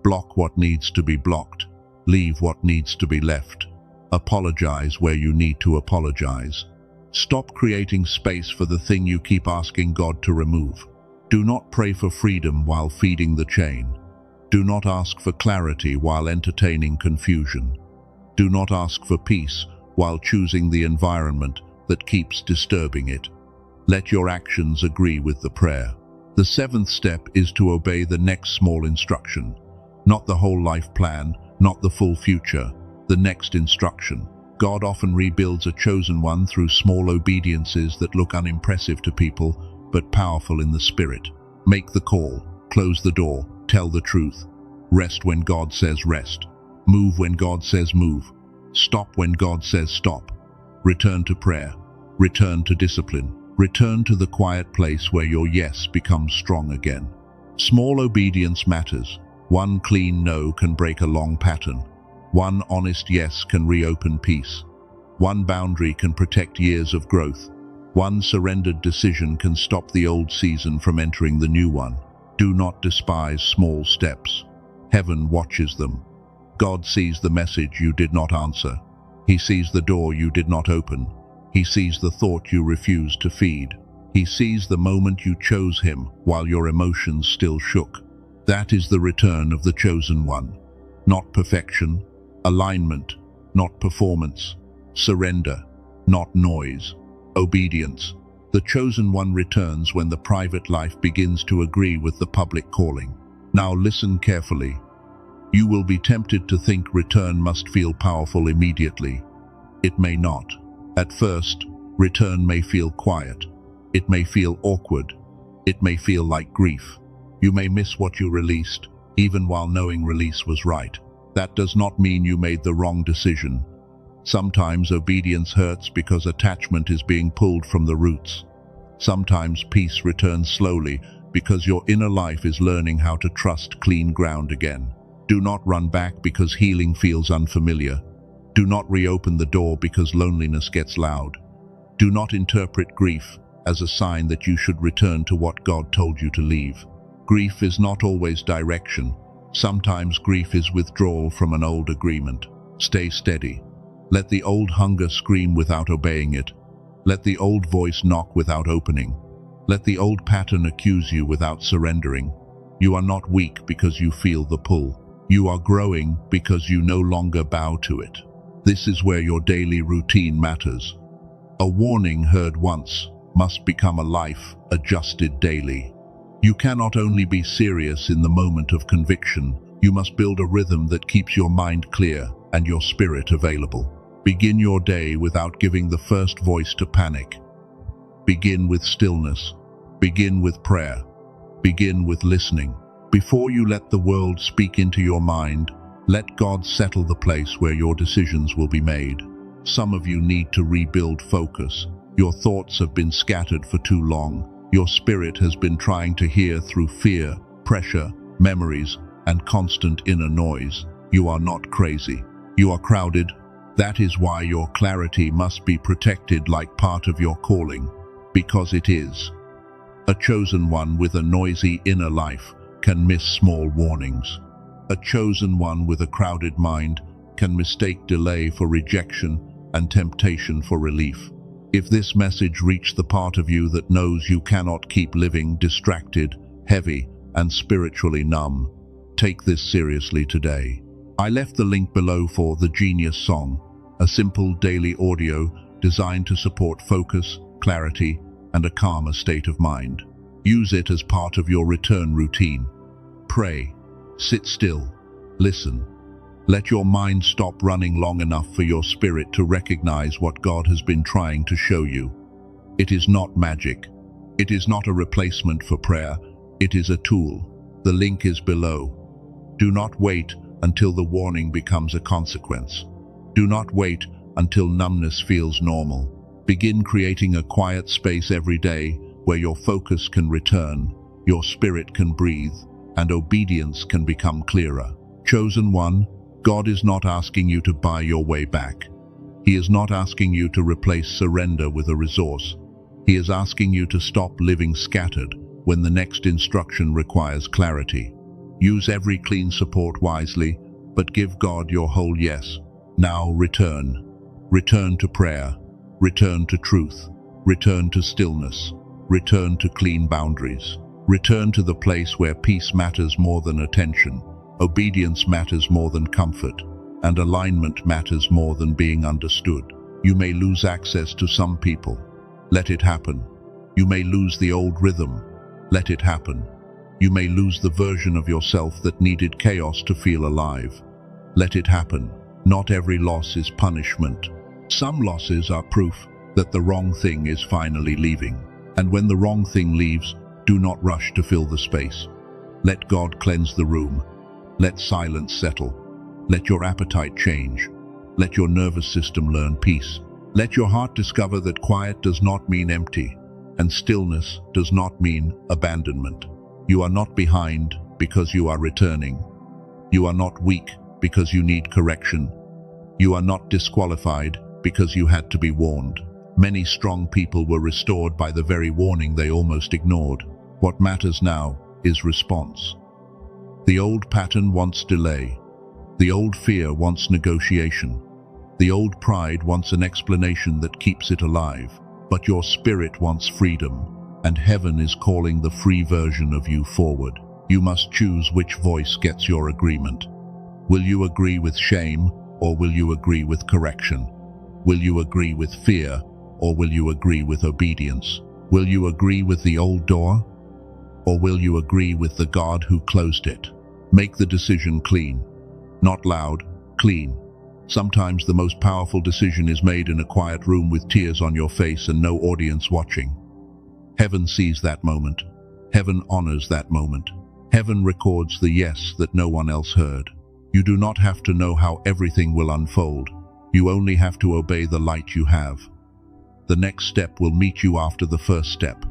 Block what needs to be blocked. Leave what needs to be left. Apologize where you need to apologize. Stop creating space for the thing you keep asking God to remove. Do not pray for freedom while feeding the chain. Do not ask for clarity while entertaining confusion. Do not ask for peace while choosing the environment that keeps disturbing it. Let your actions agree with the prayer. The seventh step is to obey the next small instruction. Not the whole life plan, not the full future, the next instruction. God often rebuilds a chosen one through small obediences that look unimpressive to people, but powerful in the spirit. Make the call, close the door, tell the truth. Rest when God says rest. Move when God says move. Stop when God says stop. Return to prayer. Return to discipline. Return to the quiet place where your yes becomes strong again. Small obedience matters. One clean no can break a long pattern. One honest yes can reopen peace. One boundary can protect years of growth. One surrendered decision can stop the old season from entering the new one. Do not despise small steps. Heaven watches them. God sees the message you did not answer. He sees the door you did not open. He sees the thought you refused to feed. He sees the moment you chose Him while your emotions still shook. That is the return of the chosen one. Not perfection, alignment, not performance, surrender, not noise, obedience. The chosen one returns when the private life begins to agree with the public calling. Now listen carefully. You will be tempted to think return must feel powerful immediately. It may not. At first, return may feel quiet. It may feel awkward. It may feel like grief. You may miss what you released, even while knowing release was right. That does not mean you made the wrong decision. Sometimes obedience hurts because attachment is being pulled from the roots. Sometimes peace returns slowly because your inner life is learning how to trust clean ground again. Do not run back because healing feels unfamiliar. Do not reopen the door because loneliness gets loud. Do not interpret grief as a sign that you should return to what God told you to leave. Grief is not always direction. Sometimes grief is withdrawal from an old agreement. Stay steady. Let the old hunger scream without obeying it. Let the old voice knock without opening. Let the old pattern accuse you without surrendering. You are not weak because you feel the pull. You are growing because you no longer bow to it. This is where your daily routine matters. A warning heard once must become a life adjusted daily. You cannot only be serious in the moment of conviction, you must build a rhythm that keeps your mind clear and your spirit available. Begin your day without giving the first voice to panic. Begin with stillness. Begin with prayer. Begin with listening. Before you let the world speak into your mind, let God settle the place where your decisions will be made. Some of you need to rebuild focus. Your thoughts have been scattered for too long. Your spirit has been trying to hear through fear, pressure, memories, and constant inner noise. You are not crazy. You are crowded. That is why your clarity must be protected like part of your calling, because it is. A chosen one with a noisy inner life can miss small warnings. A chosen one with a crowded mind can mistake delay for rejection and temptation for relief. If this message reached the part of you that knows you cannot keep living distracted, heavy, and spiritually numb, take this seriously today. I left the link below for The Genius Song, a simple daily audio designed to support focus, clarity, and a calmer state of mind. Use it as part of your return routine. Pray, sit still, listen. Let your mind stop running long enough for your spirit to recognize what God has been trying to show you. It is not magic. It is not a replacement for prayer. It is a tool. The link is below. Do not wait until the warning becomes a consequence. Do not wait until numbness feels normal. Begin creating a quiet space every day where your focus can return, your spirit can breathe, and obedience can become clearer. Chosen one, God is not asking you to buy your way back. He is not asking you to replace surrender with a resource. He is asking you to stop living scattered when the next instruction requires clarity. Use every clean support wisely, but give God your whole yes. Now return. Return to prayer. Return to truth. Return to stillness. Return to clean boundaries. Return to the place where peace matters more than attention, obedience matters more than comfort, and alignment matters more than being understood. You may lose access to some people. Let it happen. You may lose the old rhythm. Let it happen. You may lose the version of yourself that needed chaos to feel alive. Let it happen. Not every loss is punishment. Some losses are proof that the wrong thing is finally leaving. And when the wrong thing leaves, do not rush to fill the space. Let God cleanse the room. Let silence settle. Let your appetite change. Let your nervous system learn peace. Let your heart discover that quiet does not mean empty, and stillness does not mean abandonment. You are not behind because you are returning. You are not weak because you need correction. You are not disqualified because you had to be warned. Many strong people were restored by the very warning they almost ignored. What matters now is response. The old pattern wants delay. The old fear wants negotiation. The old pride wants an explanation that keeps it alive. But your spirit wants freedom, and heaven is calling the free version of you forward. You must choose which voice gets your agreement. Will you agree with shame, or will you agree with correction? Will you agree with fear, or will you agree with obedience? Will you agree with the old door, or will you agree with the God who closed it? Make the decision clean. Not loud, clean. Sometimes the most powerful decision is made in a quiet room with tears on your face and no audience watching. Heaven sees that moment. Heaven honors that moment. Heaven records the yes that no one else heard. You do not have to know how everything will unfold. You only have to obey the light you have. The next step will meet you after the first step.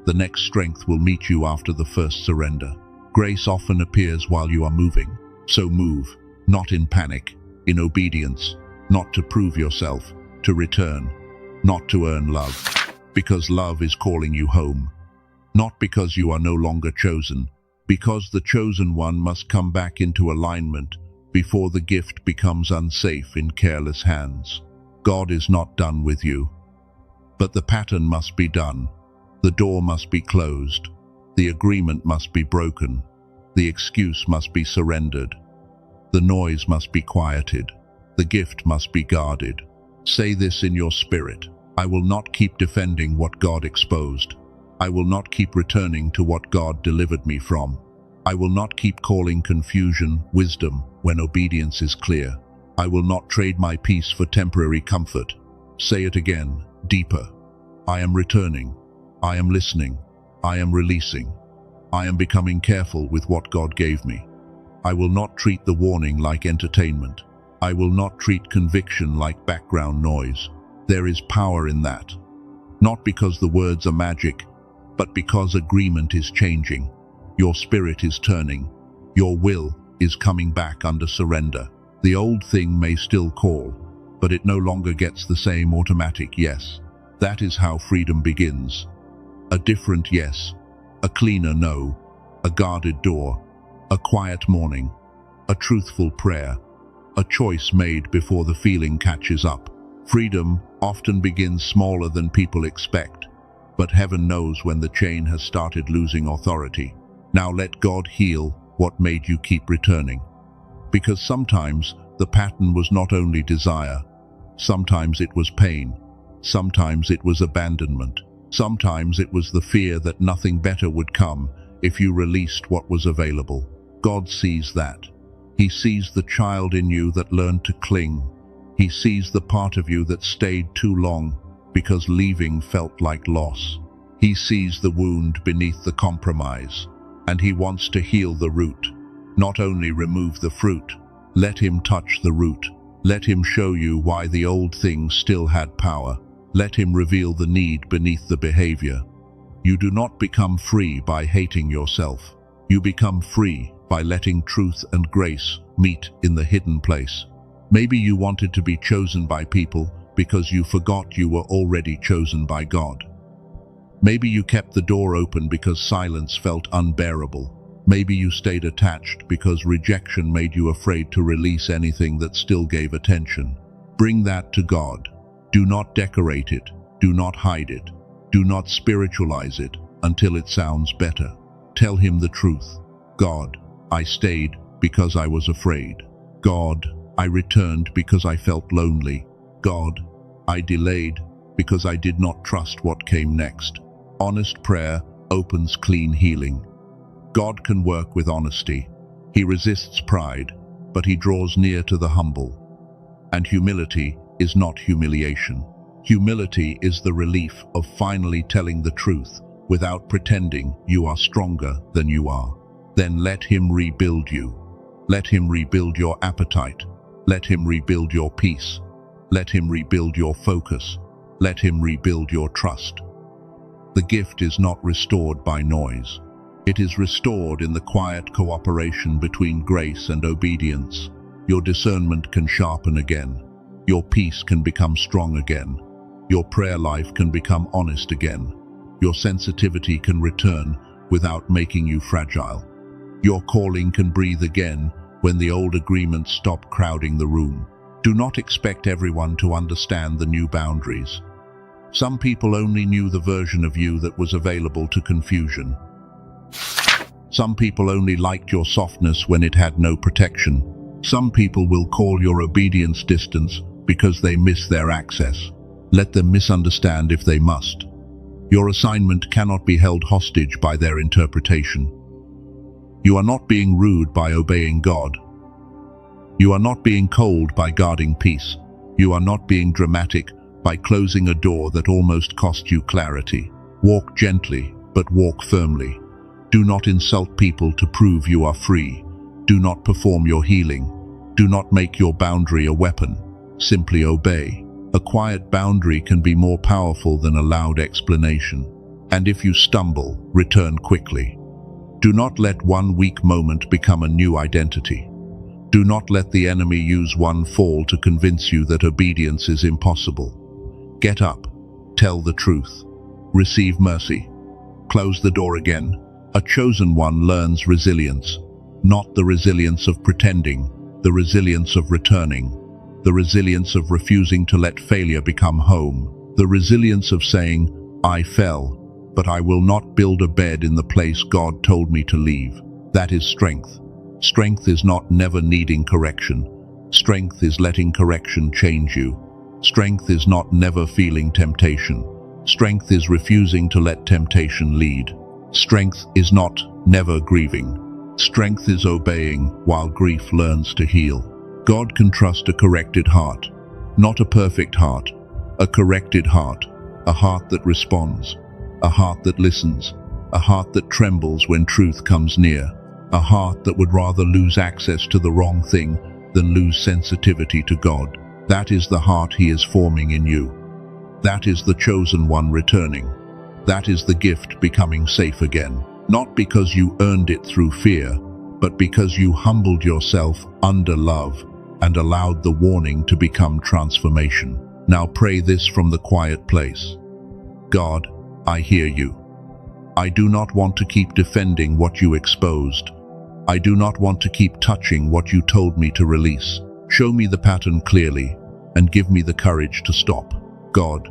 The next strength will meet you after the first surrender. Grace often appears while you are moving. So move, not in panic, in obedience, not to prove yourself, to return, not to earn love, because love is calling you home. Not because you are no longer chosen, because the chosen one must come back into alignment before the gift becomes unsafe in careless hands. God is not done with you, but the pattern must be done. The door must be closed. The agreement must be broken. The excuse must be surrendered. The noise must be quieted. The gift must be guarded. Say this in your spirit: I will not keep defending what God exposed. I will not keep returning to what God delivered me from. I will not keep calling confusion wisdom when obedience is clear. I will not trade my peace for temporary comfort. Say it again, deeper. I am returning. I am listening. I am releasing. I am becoming careful with what God gave me. I will not treat the warning like entertainment. I will not treat conviction like background noise. There is power in that. Not because the words are magic, but because agreement is changing. Your spirit is turning. Your will is coming back under surrender. The old thing may still call, but it no longer gets the same automatic yes. That is how freedom begins. A different yes, a cleaner no, a guarded door, a quiet morning, a truthful prayer, a choice made before the feeling catches up. Freedom often begins smaller than people expect, but heaven knows when the chain has started losing authority. Now let God heal what made you keep returning. Because sometimes the pattern was not only desire, sometimes it was pain, sometimes it was abandonment, sometimes it was the fear that nothing better would come if you released what was available. God sees that. He sees the child in you that learned to cling. He sees the part of you that stayed too long because leaving felt like loss. He sees the wound beneath the compromise, and he wants to heal the root, not only remove the fruit. Let him touch the root. Let him show you why the old thing still had power. Let him reveal the need beneath the behavior. You do not become free by hating yourself. You become free by letting truth and grace meet in the hidden place. Maybe you wanted to be chosen by people because you forgot you were already chosen by God. Maybe you kept the door open because silence felt unbearable. Maybe you stayed attached because rejection made you afraid to release anything that still gave attention. Bring that to God. Do not decorate it. Do not hide it. Do not spiritualize it until it sounds better. Tell him the truth. God, I stayed because I was afraid. God, I returned because I felt lonely. God, I delayed because I did not trust what came next. Honest prayer opens clean healing. God can work with honesty. He resists pride, but he draws near to the humble. And humility is not humiliation. Humility is the relief of finally telling the truth without pretending you are stronger than you are. Then let him rebuild you. Let him rebuild your appetite. Let him rebuild your peace. Let him rebuild your focus. Let him rebuild your trust. The gift is not restored by noise. It is restored in the quiet cooperation between grace and obedience. Your discernment can sharpen again. Your peace can become strong again. Your prayer life can become honest again. Your sensitivity can return without making you fragile. Your calling can breathe again when the old agreements stop crowding the room. Do not expect everyone to understand the new boundaries. Some people only knew the version of you that was available to confusion. Some people only liked your softness when it had no protection. Some people will call your obedience distance because they miss their access. Let them misunderstand if they must. Your assignment cannot be held hostage by their interpretation. You are not being rude by obeying God. You are not being cold by guarding peace. You are not being dramatic by closing a door that almost cost you clarity. Walk gently, but walk firmly. Do not insult people to prove you are free. Do not perform your healing. Do not make your boundary a weapon. Simply obey. A quiet boundary can be more powerful than a loud explanation. And if you stumble, return quickly. Do not let one weak moment become a new identity. Do not let the enemy use one fall to convince you that obedience is impossible. Get up, tell the truth, receive mercy, close the door again. A chosen one learns resilience, not the resilience of pretending, the resilience of returning, the resilience of refusing to let failure become home, the resilience of saying, I fell, but I will not build a bed in the place God told me to leave. That is strength. Strength is not never needing correction. Strength is letting correction change you. Strength is not never feeling temptation. Strength is refusing to let temptation lead. Strength is not never grieving. Strength is obeying while grief learns to heal. God can trust a corrected heart, not a perfect heart, a corrected heart, a heart that responds, a heart that listens, a heart that trembles when truth comes near, a heart that would rather lose access to the wrong thing than lose sensitivity to God. That is the heart He is forming in you. That is the chosen one returning. That is the gift becoming safe again. Not because you earned it through fear, but because you humbled yourself under love and allowed the warning to become transformation. Now pray this from the quiet place. God, I hear you. I do not want to keep defending what you exposed. I do not want to keep touching what you told me to release. Show me the pattern clearly and give me the courage to stop. God,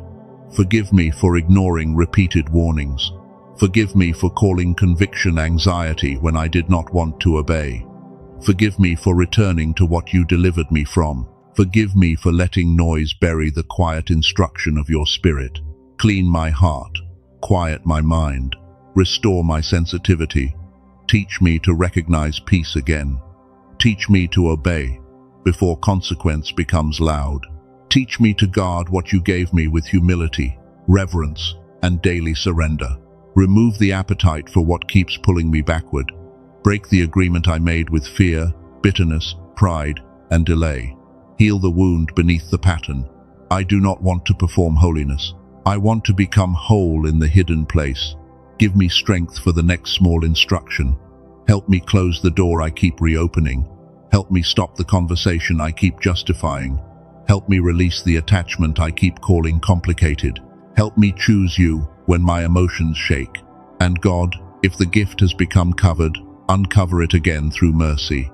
forgive me for ignoring repeated warnings. Forgive me for calling conviction anxiety when I did not want to obey. Forgive me for returning to what you delivered me from. Forgive me for letting noise bury the quiet instruction of your spirit. Clean my heart, quiet my mind, restore my sensitivity. Teach me to recognize peace again. Teach me to obey before consequence becomes loud. Teach me to guard what you gave me with humility, reverence, and daily surrender. Remove the appetite for what keeps pulling me backward. Break the agreement I made with fear, bitterness, pride, and delay. Heal the wound beneath the pattern. I do not want to perform holiness. I want to become whole in the hidden place. Give me strength for the next small instruction. Help me close the door I keep reopening. Help me stop the conversation I keep justifying. Help me release the attachment I keep calling complicated. Help me choose you when my emotions shake. And God, if the gift has become covered, uncover it again through mercy.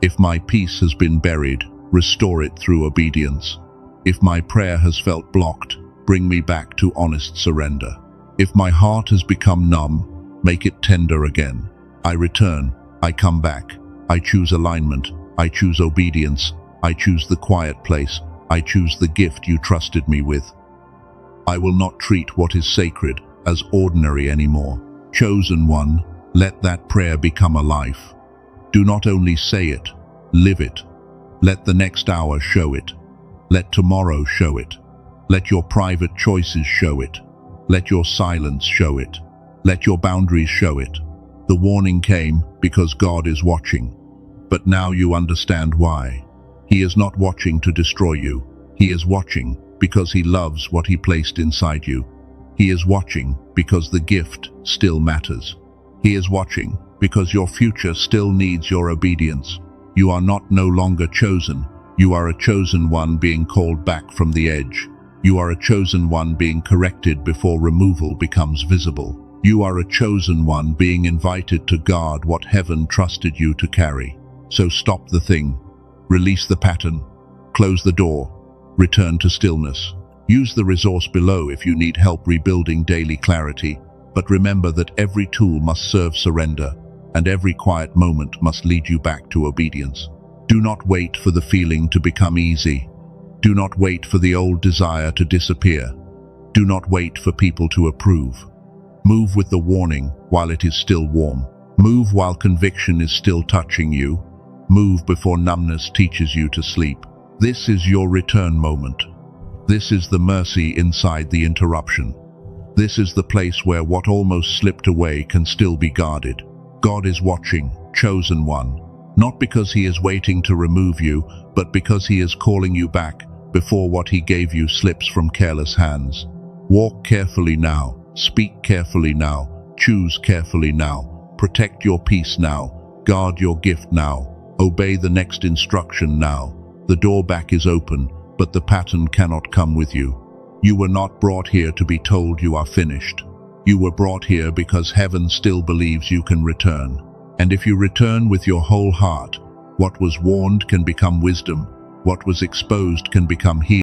If my peace has been buried, restore it through obedience. If my prayer has felt blocked, bring me back to honest surrender. If my heart has become numb, make it tender again. I return, I come back. I choose alignment, I choose obedience, I choose the quiet place, I choose the gift you trusted me with. I will not treat what is sacred as ordinary anymore. Chosen one, let that prayer become a life. Do not only say it, live it. Let the next hour show it. Let tomorrow show it. Let your private choices show it. Let your silence show it. Let your boundaries show it. The warning came because God is watching. But now you understand why. He is not watching to destroy you. He is watching because he loves what he placed inside you. He is watching because the gift still matters. He is watching because your future still needs your obedience. You are not no longer chosen. You are a chosen one being called back from the edge. You are a chosen one being corrected before removal becomes visible. You are a chosen one being invited to guard what heaven trusted you to carry. So stop the thing. Release the pattern. Close the door. Return to stillness. Use the resource below if you need help rebuilding daily clarity. But remember that every tool must serve surrender, and every quiet moment must lead you back to obedience. Do not wait for the feeling to become easy. Do not wait for the old desire to disappear. Do not wait for people to approve. Move with the warning while it is still warm. Move while conviction is still touching you. Move before numbness teaches you to sleep. This is your return moment. This is the mercy inside the interruption. This is the place where what almost slipped away can still be guarded. God is watching, chosen one, not because he is waiting to remove you, but because he is calling you back before what he gave you slips from careless hands. Walk carefully now. Speak carefully now. Choose carefully now. Protect your peace now. Guard your gift now. Obey the next instruction now. The door back is open, but the pattern cannot come with you. You were not brought here to be told you are finished. You were brought here because heaven still believes you can return. And if you return with your whole heart, what was warned can become wisdom. What was exposed can become healing.